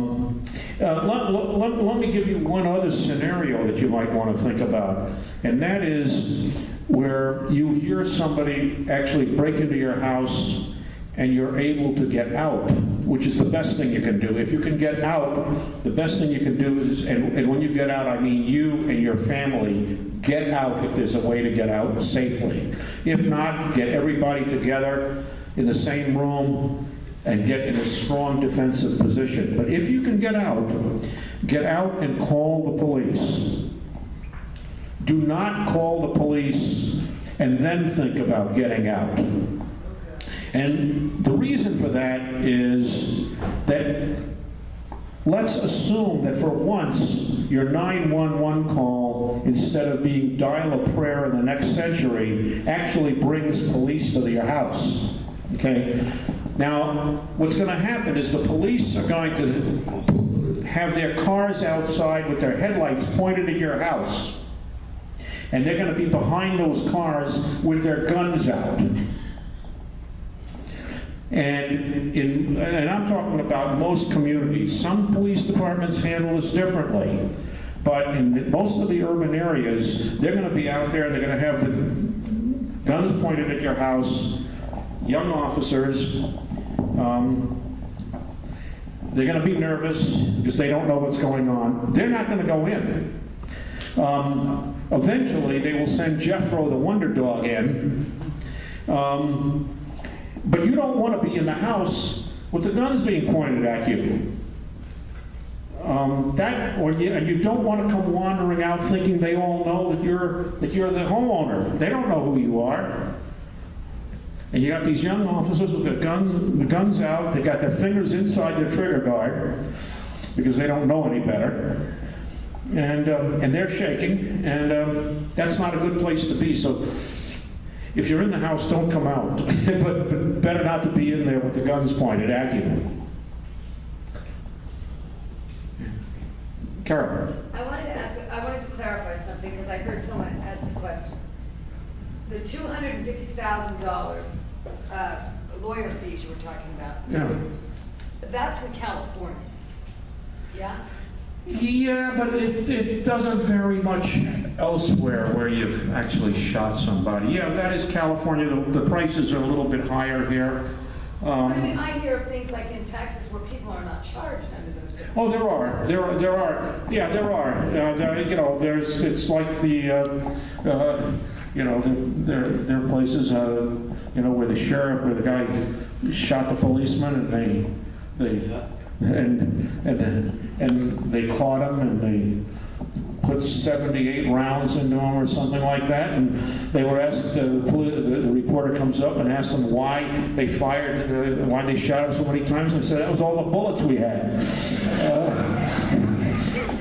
Speaker 2: me give you one other scenario that you might want to think about, and that is where you hear somebody actually break into your house and you're able to get out, which is the best thing you can do. If you can get out, the best thing you can do is, and when you get out, I mean you and your family, get out if there's a way to get out safely. If not, get everybody together in the same room and get in a strong defensive position. But if you can get out and call the police. Do not call the police and then think about getting out. And the reason for that is that, let's assume that for once your 911 call, instead of being dial a prayer in the next century, actually brings police to your house. Okay? Now, what's going to happen is the police are going to have their cars outside with their headlights pointed at your house. And they're going to be behind those cars with their guns out. And I'm talking about most communities. Some police departments handle this differently. But in most of the urban areas, they're going to be out there and they're going to have the guns pointed at your house, young officers. They're going to be nervous because they don't know what's going on. They're not going to go in. Eventually, they will send Jethro the Wonder Dog in. But you don't want to be in the house with the guns being pointed at you. And you don't want to come wandering out thinking they all know that you're the homeowner. They don't know who you are. And you got these young officers with the guns out, they got their fingers inside their trigger guard, because they don't know any better. And they're shaking, and that's not a good place to be. So if you're in the house, don't come out. but better not to be in there with the guns pointed at you. Carol.
Speaker 4: I wanted to clarify something because I heard someone ask the question. The $250,000 lawyer fees you were talking about.
Speaker 2: Yeah.
Speaker 4: That's in California. Yeah?
Speaker 2: Yeah, but it doesn't vary much elsewhere where you've actually shot somebody. Yeah, that is California. The prices are a little bit higher here.
Speaker 4: I mean, I hear of things like in Texas where people are not charged under those.
Speaker 2: Oh, there are. Yeah, there are. You know, it's like the, you know, there are places, you know, where the sheriff, where the guy shot the policeman, and they caught him, and they put 78 rounds into him or something like that, and they were asked, the reporter comes up and asks them why they fired, why they shot him so many times, and said that was all the bullets we had.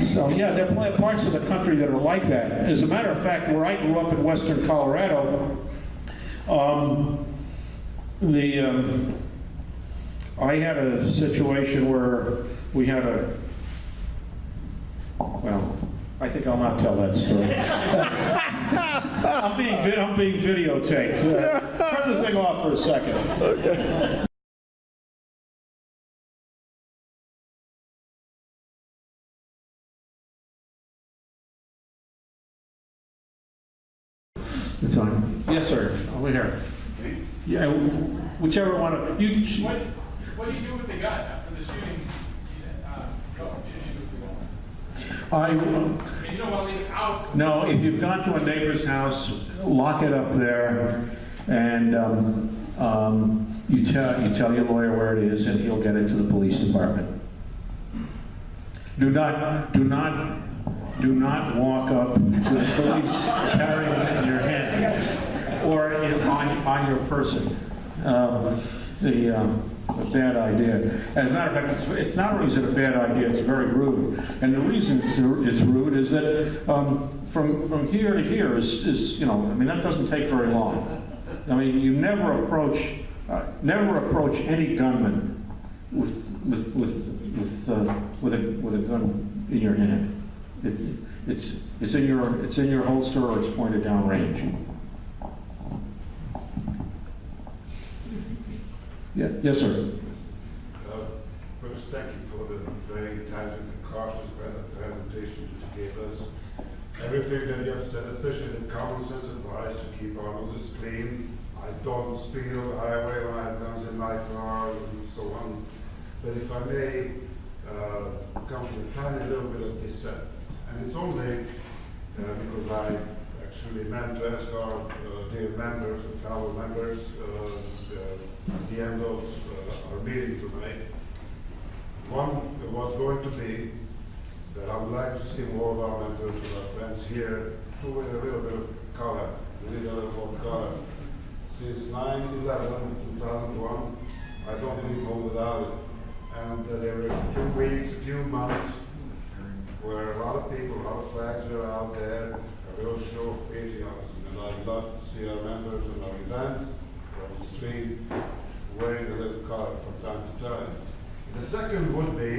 Speaker 2: So yeah, there are parts of the country that are like that. As a matter of fact, where I grew up in western Colorado, I had a situation where we had well, I think I'll not tell that story. I'm being videotaped. Turn the thing off for a second. Okay. It's on. Yes, sir. Over here. Yeah, whichever one of you.
Speaker 11: What do you do with the gun after the shooting? You don't want to leave it out.
Speaker 2: No, if you've gone to a neighbor's house, lock it up there, and you tell your lawyer where it is, and he'll get it to the police department. Do not walk up to the police carrying it in your hand or on your person. A bad idea. As a matter of fact, it's not only is it a bad idea, it's very rude. And the reason it's rude is that from here to here is, you know, I mean, that doesn't take very long. I mean, you never approach any gunman with a gun in your hand. It's in your holster or it's pointed down range. Yeah. Yes, sir.
Speaker 11: First, thank you for the very intelligent and cautious presentation you gave us. Everything that you have said, especially the common sense advice to keep our noses clean. I don't speed on the highway when I have guns in my car and so on. But if I may come to a tiny little bit of dissent, and it's only because I actually meant to ask our dear members and fellow members at the end of our meeting tonight. One was going to be that I would like to see more of our members and our friends here who with a little bit of color, we need a little more color. Since 9/11/2001, I don't leave home without it. And there were a few weeks, a few months where a lot of people, a lot of flags are out there, a real show of patriotism. And I'd love to see our members and our events from the street wearing a little color from time to time. The second would be,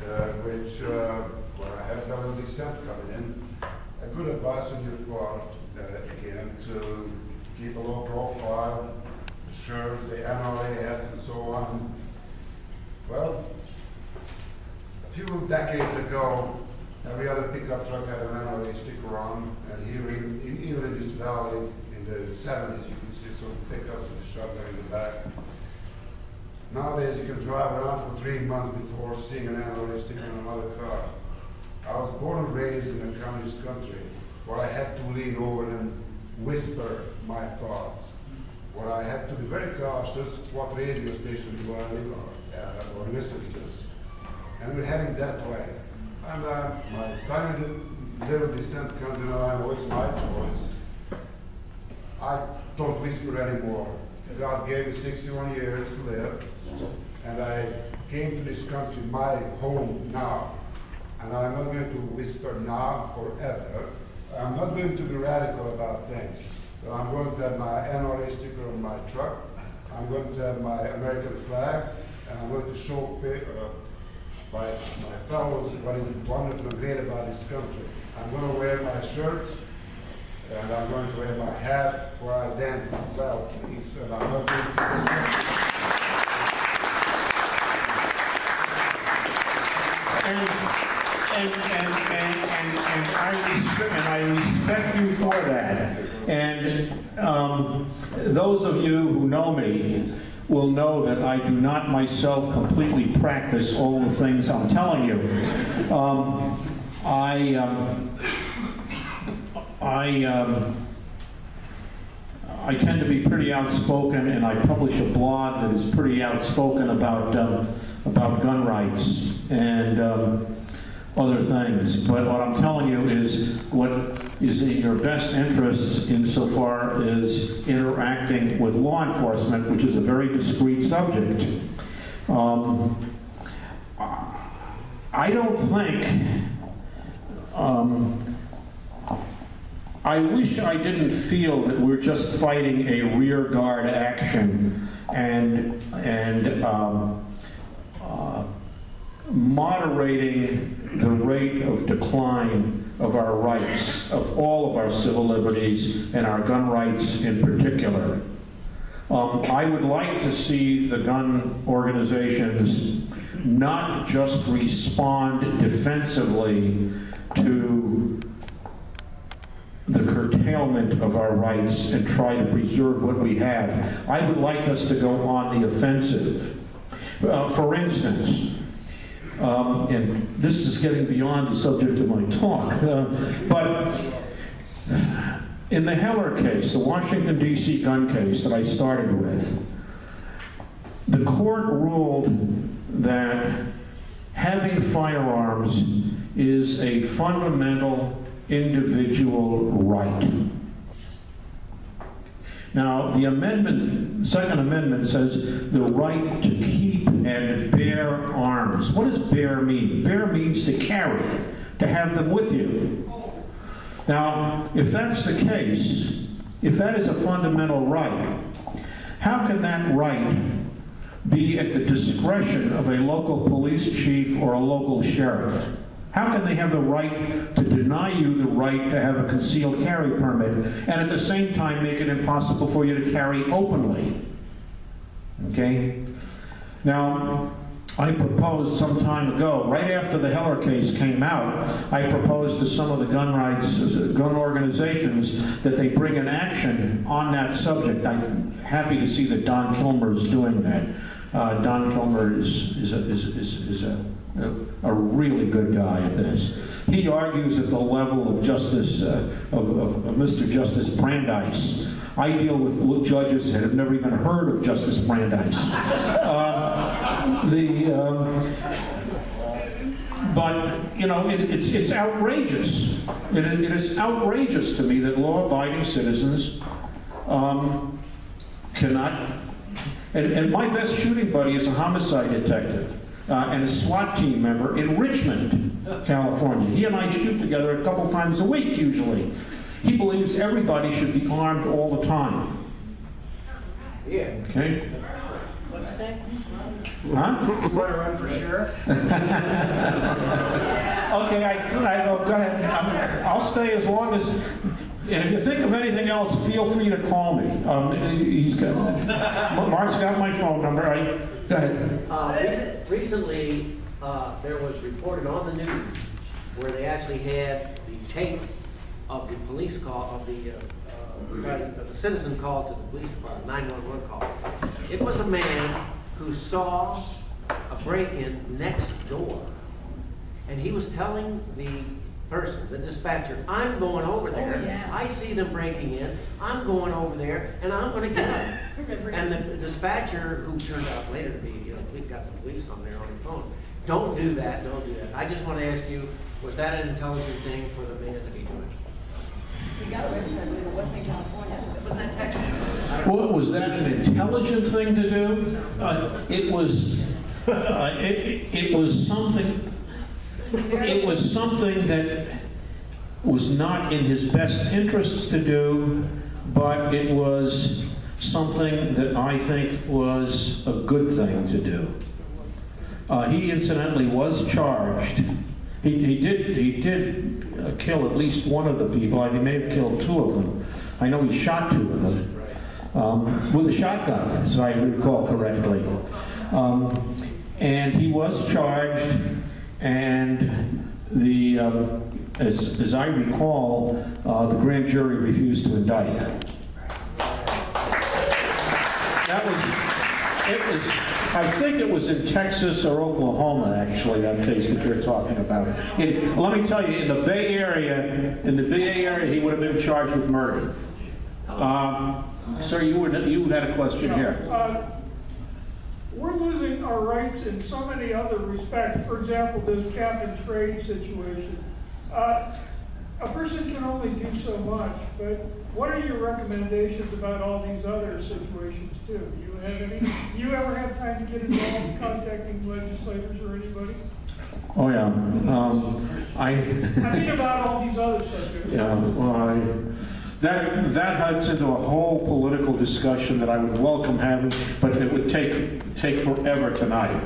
Speaker 11: where I have got a dissent coming in, a good advice on your part, again, to keep a low profile, the shirts, the NRA hats, and so on. Well, a few decades ago, every other pickup truck had an NRA sticker on, and here even in this valley, in the 70s, you can see some pickups with a shotgun in the back. Nowadays, you can drive around for 3 months before seeing an NRA sticker on another car. I was born and raised in a communist country where I had to lean over and whisper my thoughts, where I had to be very cautious what radio station do I live on or listen to. And we're heading that way. And my tiny little dissent comes in, I know it's my choice. I don't whisper anymore. God gave me 61 years to live, and I came to this country, my home now. And I'm not going to whisper now forever. I'm not going to be radical about things. So I'm going to have my NRA sticker on my truck. I'm going to have my American flag, and I'm going to show my fellows what is wonderful and great about this country. I'm going to wear my shirts, and I'm going to wear my hat where I dance well, please. And I'm not going to
Speaker 2: and I respect you for that. And those of you who know me will know that I do not myself completely practice all the things I'm telling you. I tend to be pretty outspoken, and I publish a blog that is pretty outspoken about gun rights and other things. But what I'm telling you is what is in your best interests insofar as interacting with law enforcement, which is a very discrete subject. I don't think, I wish I didn't feel that we're just fighting a rear guard action and moderating the rate of decline of our rights, of all of our civil liberties, and our gun rights in particular. I would like to see the gun organizations not just respond defensively to the curtailment of our rights and try to preserve what we have. I would like us to go on the offensive. For instance, and this is getting beyond the subject of my talk, but in the Heller case, the Washington, D.C. gun case that I started with, the court ruled that having firearms is a fundamental individual right. Now, the Second Amendment says the right to keep and bear arms. What does bear mean? Bear means to carry, to have them with you. Now, if that's the case, if that is a fundamental right, how can that right be at the discretion of a local police chief or a local sheriff? How can they have the right to deny you the right to have a concealed carry permit and at the same time make it impossible for you to carry openly? Okay? Now, I proposed some time ago, right after the Heller case came out, I proposed to some of the gun organizations that they bring an action on that subject. I'm happy to see that Don Kilmer is doing that. Don Kilmer is a really good guy at this. He argues at the level of Justice of Mr. Justice Brandeis. I deal with judges that have never even heard of Justice Brandeis. But, you know, it's outrageous. It is outrageous to me that law-abiding citizens cannot... And my best shooting buddy is a homicide detective and a SWAT team member in Richmond, California. He and I shoot together a couple times a week, usually. He believes everybody should be armed all the time.
Speaker 12: Yeah.
Speaker 2: Okay? Huh?
Speaker 6: Want to run for sheriff?
Speaker 2: Okay, go ahead. I'll stay as long as... And if you think of anything else, feel free to call me. Mark's got my phone number. Go ahead.
Speaker 14: Recently, there was reported on the news where they actually had the tape of the police call, of the citizen call to the police department, 911 call. It was a man who saw a break-in next door, and he was telling the person, the dispatcher, I'm going over there.
Speaker 4: Oh, yeah.
Speaker 14: I see them breaking in. I'm going over there, and I'm going to get them. And the dispatcher, who turned out later to be, we got the police on there on the phone. Don't do that. Don't do that. I just want to ask you, was that an intelligent thing for the man to be doing?
Speaker 4: We got away with it, I believe it wasn't in California, wasn't that Texas?
Speaker 2: Well, was that an intelligent thing to do? It was. It was something. It was something that was not in his best interests to do, but it was something that I think was a good thing to do. He incidentally was charged. He did kill at least one of the people. He may have killed two of them. I know he shot two of them with a shotgun, as I recall correctly. And he was charged, and the as I recall, the grand jury refused to indict. That was, it was, I think it was in Texas or Oklahoma, actually, that case that you're talking about. Let me tell you, in the Bay Area, he would have been charged with murder. Sir, you had a question here.
Speaker 5: We're losing our rights in so many other respects. For example, this cap and trade situation. A person can only do so much, but what are your recommendations about all these other situations too? Do you have any? Do you ever have time to get involved in contacting legislators or anybody?
Speaker 2: Oh yeah.
Speaker 5: I mean about all these other subjects.
Speaker 2: Yeah. Well, that heads into a whole political discussion that I would welcome having, but it would take forever tonight.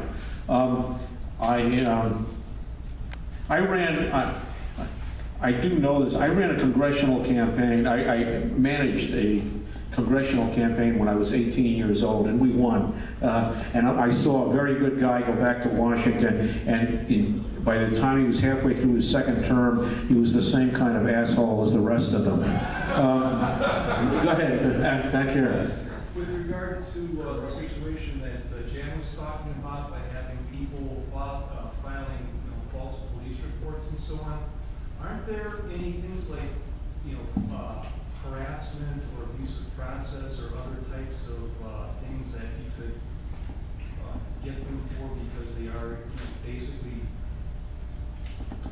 Speaker 2: I do know this. I ran a congressional campaign. I managed a congressional campaign when I was 18 years old, and we won. And I saw a very good guy go back to Washington, and by the time he was halfway through his second term, he was the same kind of asshole as the rest of them. Go ahead, back here.
Speaker 10: With regard to the situation that Jan was talking about, by having people filing false police reports and so on, aren't there any things like harassment or abusive process or other types of things that he could get through for because they are basically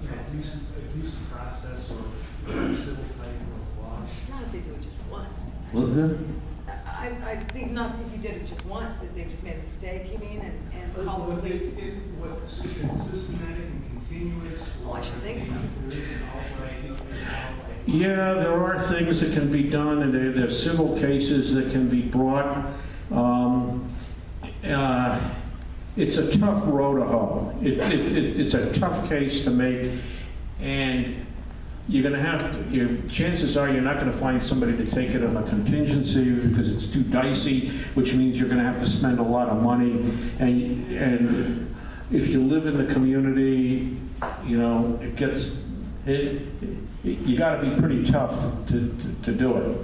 Speaker 10: abusive process or civil type of law?
Speaker 4: Not if they do it just once.
Speaker 2: What's that?
Speaker 4: I think not if you did it just once, that they just made a mistake, you mean, and call the police.
Speaker 10: What's systematic and continuous?
Speaker 4: Oh, I should think so.
Speaker 2: Yeah, there are things that can be done, and there are civil cases that can be brought. It's a tough row to hoe. It's a tough case to make, and you're going to have to, chances are you're not going to find somebody to take it on a contingency because it's too dicey, which means you're going to have to spend a lot of money. And if you live in the community, it gets, you got to be pretty tough to do it.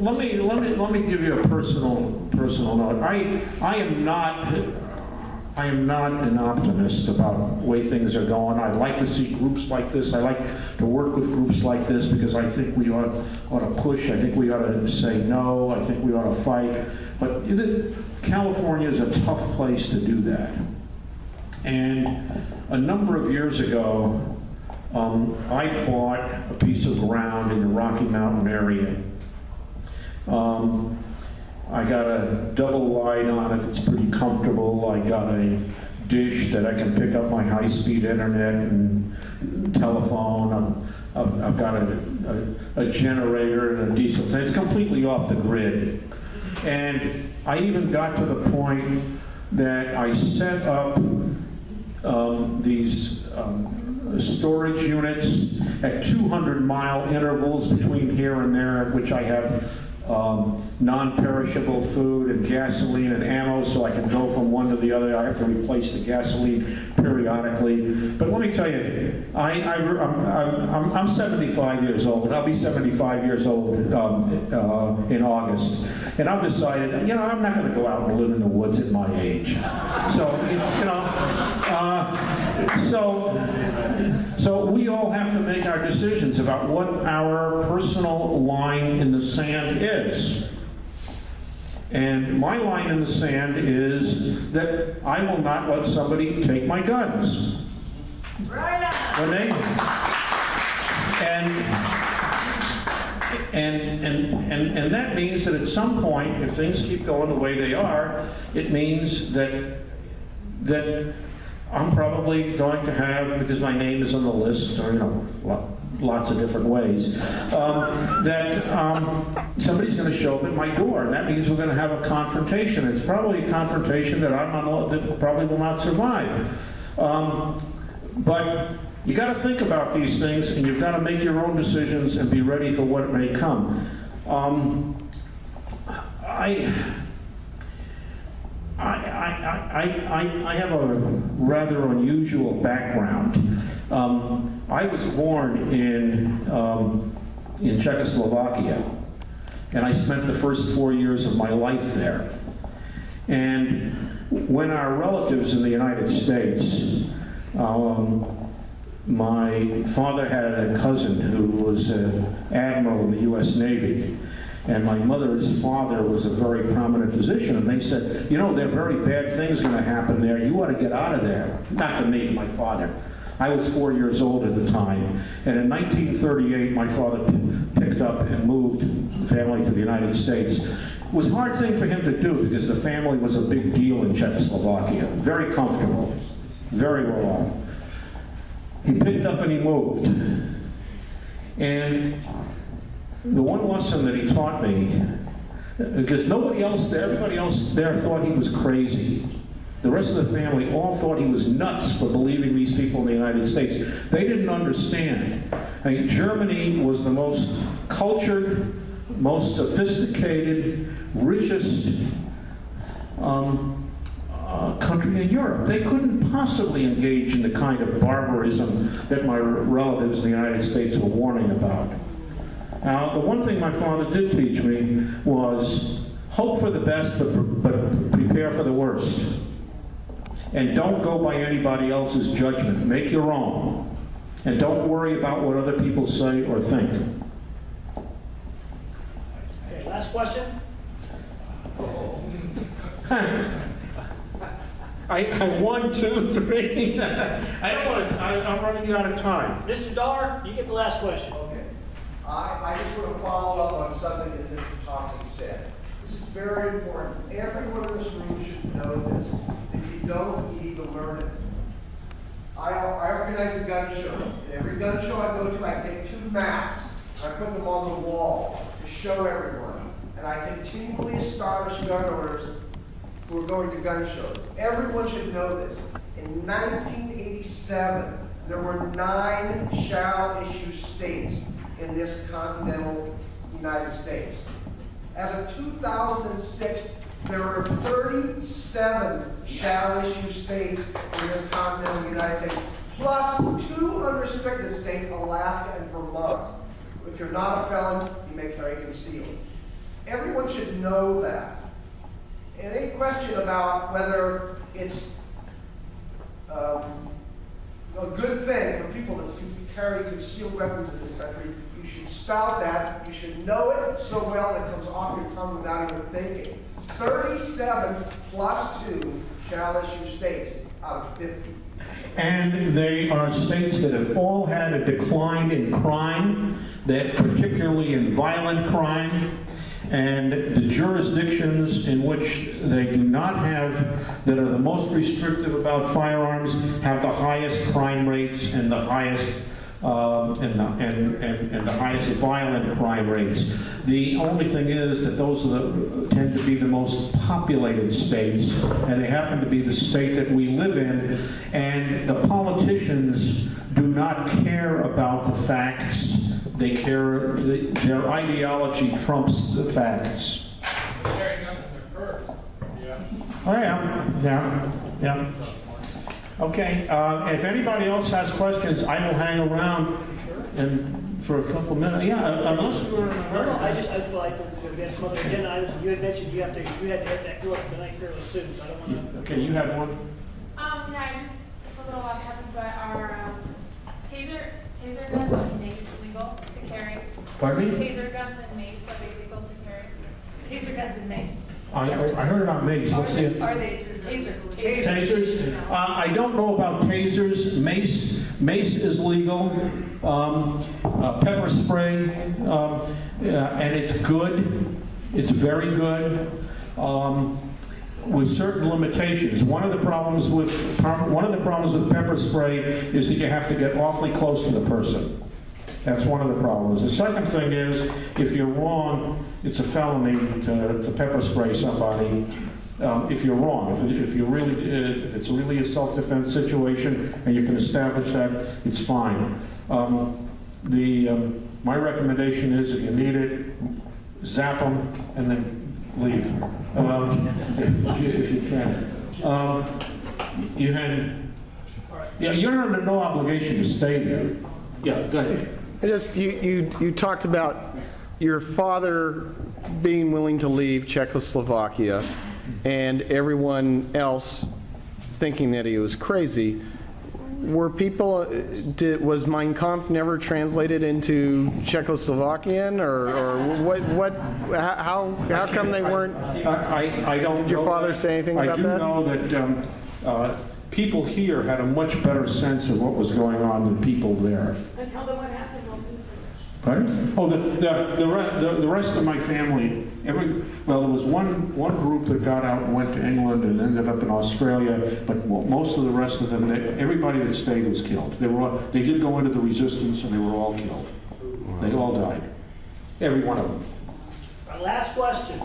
Speaker 2: Let me give you a personal note. I am not an optimist about the way things are going. I like to see groups like this. I like to work with groups like this because I think we ought to push. I think we ought to say no. I think we ought to fight. But California is a tough place to do that. And a number of years ago, I bought a piece of ground in the Rocky Mountain area. I got a double wide on it that's pretty comfortable. I got a dish that I can pick up my high-speed internet and telephone. I've got a generator and a diesel tank. It's completely off the grid. And I even got to the point that I set up these storage units at 200-mile intervals between here and there, at which I have non-perishable food and gasoline and ammo, so I can go from one to the other. I have to replace the gasoline periodically. But let me tell you, I'm 75 years old. I'll be 75 years old in August, and I've decided, I'm not going to go out and live in the woods at my age. So we all have to make our decisions about what our personal line in the sand is. And my line in the sand is that I will not let somebody take my guns. Right on. And that means that at some point, if things keep going the way they are, it means that I'm probably going to have, because my name is on the list, or lots of different ways, somebody's going to show up at my door, and that means we're going to have a confrontation. It's probably a confrontation that that probably will not survive. But you got to think about these things, and you've got to make your own decisions and be ready for what may come. I have a rather unusual background. I was born in Czechoslovakia, and I spent the first 4 years of my life there. And when our relatives in the United States, my father had a cousin who was an admiral in the U.S. Navy, and my mother's father was a very prominent physician, and they said, there are very bad things going to happen there. You ought to get out of there. Not to me, my father. I was 4 years old at the time, and in 1938, my father picked up and moved the family to the United States. It was a hard thing for him to do because the family was a big deal in Czechoslovakia. Very comfortable, very well off. He picked up and he moved. And the one lesson that he taught me, because everybody else there thought he was crazy. The rest of the family all thought he was nuts for believing these people in the United States. They didn't understand. I mean, Germany was the most cultured, most sophisticated, richest country in Europe. They couldn't possibly engage in the kind of barbarism that my relatives in the United States were warning about. Now, the one thing my father did teach me was hope for the best, but prepare for the worst. And don't go by anybody else's judgment. Make your own. And don't worry about what other people say or think.
Speaker 15: Okay, last question.
Speaker 2: I 1, 2, 3. I don't want to. I'm running out of time.
Speaker 15: Mr. Dar, you get the last question.
Speaker 7: Okay. I just want to follow up on something that Mr. Taussig said. This is very important. Everyone in this room should know this. If you don't, you need to learn it. I organize a gun show. And every gun show I go to, I take 2 maps. I put them on the wall to show everyone. And I continually astonish gun owners who are going to gun shows. Everyone should know this. In 1987, there were 9 shall-issue states in this continental United States. As of 2006, there are 37 shall-issue states in this continental United States, plus 2 unrestricted states, Alaska and Vermont. If you're not a felon, you may carry concealed. Everyone should know that. And any question about whether it's a good thing for people to carry concealed weapons in this country, you should spout that. You should know it so well that it comes off your tongue without even thinking. 37 plus 2 shall-issue states out of 50.
Speaker 2: And they are states that have all had a decline in crime, that particularly in violent crime. And the jurisdictions in which they do not have, that are the most restrictive about firearms, have the highest crime rates and the highest the highest violent crime rates. The only thing is that those tend to be the most populated states, and they happen to be the state that we live in. And the politicians do not care about the facts. They care, their ideology trumps the facts.
Speaker 13: Carry guns in their purse. Yeah.
Speaker 2: Oh, yeah. Okay, if anybody else has questions, I will hang around and for a couple minutes. Yeah, unless we're in a hurry.
Speaker 15: No, I like to get some other agenda items. You had mentioned you had to have that go up tonight fairly soon, so I don't want to.
Speaker 2: Okay, you have one?
Speaker 9: Yeah, it's a little off topic, but our taser guns and mace legal to carry?
Speaker 2: Pardon me?
Speaker 9: Taser guns and mace, are they legal to carry?
Speaker 4: Taser guns and mace.
Speaker 2: I heard about mace. What's the?
Speaker 4: Are they taser?
Speaker 2: Tasers? I don't know about tasers. Mace is legal. Pepper spray, and it's good. It's very good. With certain limitations. One of the problems with pepper spray is that you have to get awfully close to the person. That's one of the problems. The second thing is, if you're wrong, it's a felony to pepper spray somebody. If you're wrong, if it's really a self-defense situation and you can establish that, it's fine. My recommendation is, if you need it, zap them and then leave. If you can. You're under no obligation to stay there. Yeah, go ahead.
Speaker 16: You talked about your father being willing to leave Czechoslovakia and everyone else thinking that he was crazy. Were people, was Mein Kampf never translated into Czechoslovakian, or how come they weren't?
Speaker 2: I don't.
Speaker 16: Did your father say anything about that?
Speaker 2: I do know that people here had a much better sense of what was going on than people there.
Speaker 4: And tell them what happened ultimately.
Speaker 2: Pardon? Oh, the rest of my family, there was one group that got out and went to England and ended up in Australia, but most of the rest of them, everybody that stayed was killed. They did go into the resistance and they were all killed. They all died. Every one of them.
Speaker 15: Our last question.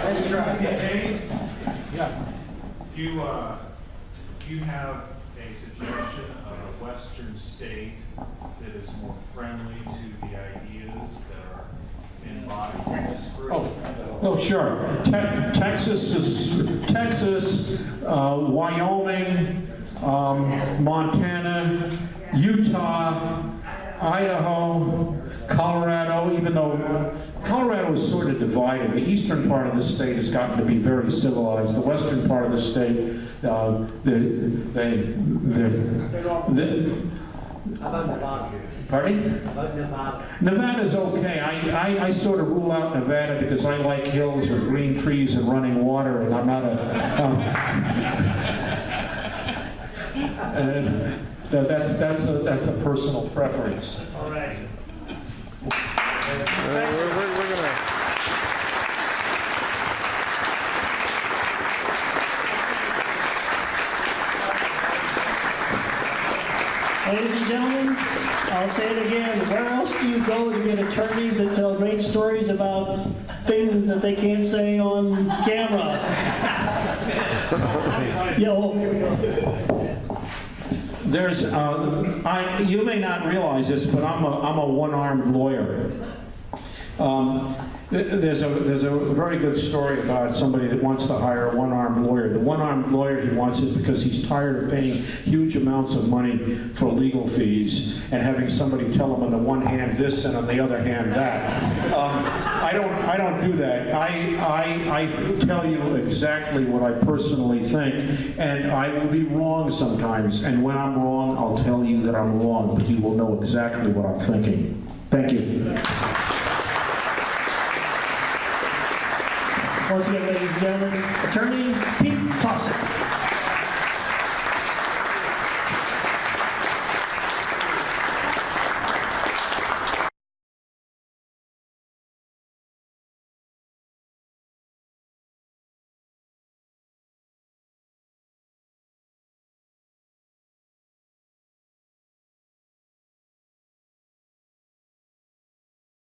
Speaker 10: Let's try. Yeah. Do you have a suggestion of a Western state that is more friendly to the ideas that are embodied in this group?
Speaker 2: Oh, sure. Texas, Wyoming, Montana, Utah, Idaho, Colorado, even though Colorado is sort of divided. The eastern part of the state has gotten to be very civilized. The western part of the state,
Speaker 14: How about Nevada?
Speaker 2: Pardon?
Speaker 14: How about Nevada?
Speaker 2: Nevada's okay. I sort of rule out Nevada because I like hills with green trees and running water, and I'm not that's a personal preference.
Speaker 15: All right.
Speaker 16: We're gonna.
Speaker 15: Ladies and gentlemen, I'll say it again. Where else do you go to get attorneys that tell great stories about things that they can't say on camera? Here we go.
Speaker 2: There's, you may not realize this, but I'm a one-armed lawyer. There's a very good story about somebody that wants to hire a one-armed lawyer. The one-armed lawyer he wants is because he's tired of paying huge amounts of money for legal fees and having somebody tell him on the one hand this and on the other hand that. I don't do that. I tell you exactly what I personally think, and I will be wrong sometimes. And when I'm wrong, I'll tell you that I'm wrong, but you will know exactly what I'm thinking. Thank you.
Speaker 15: Once again, ladies and gentlemen, Attorney Pete Taussig.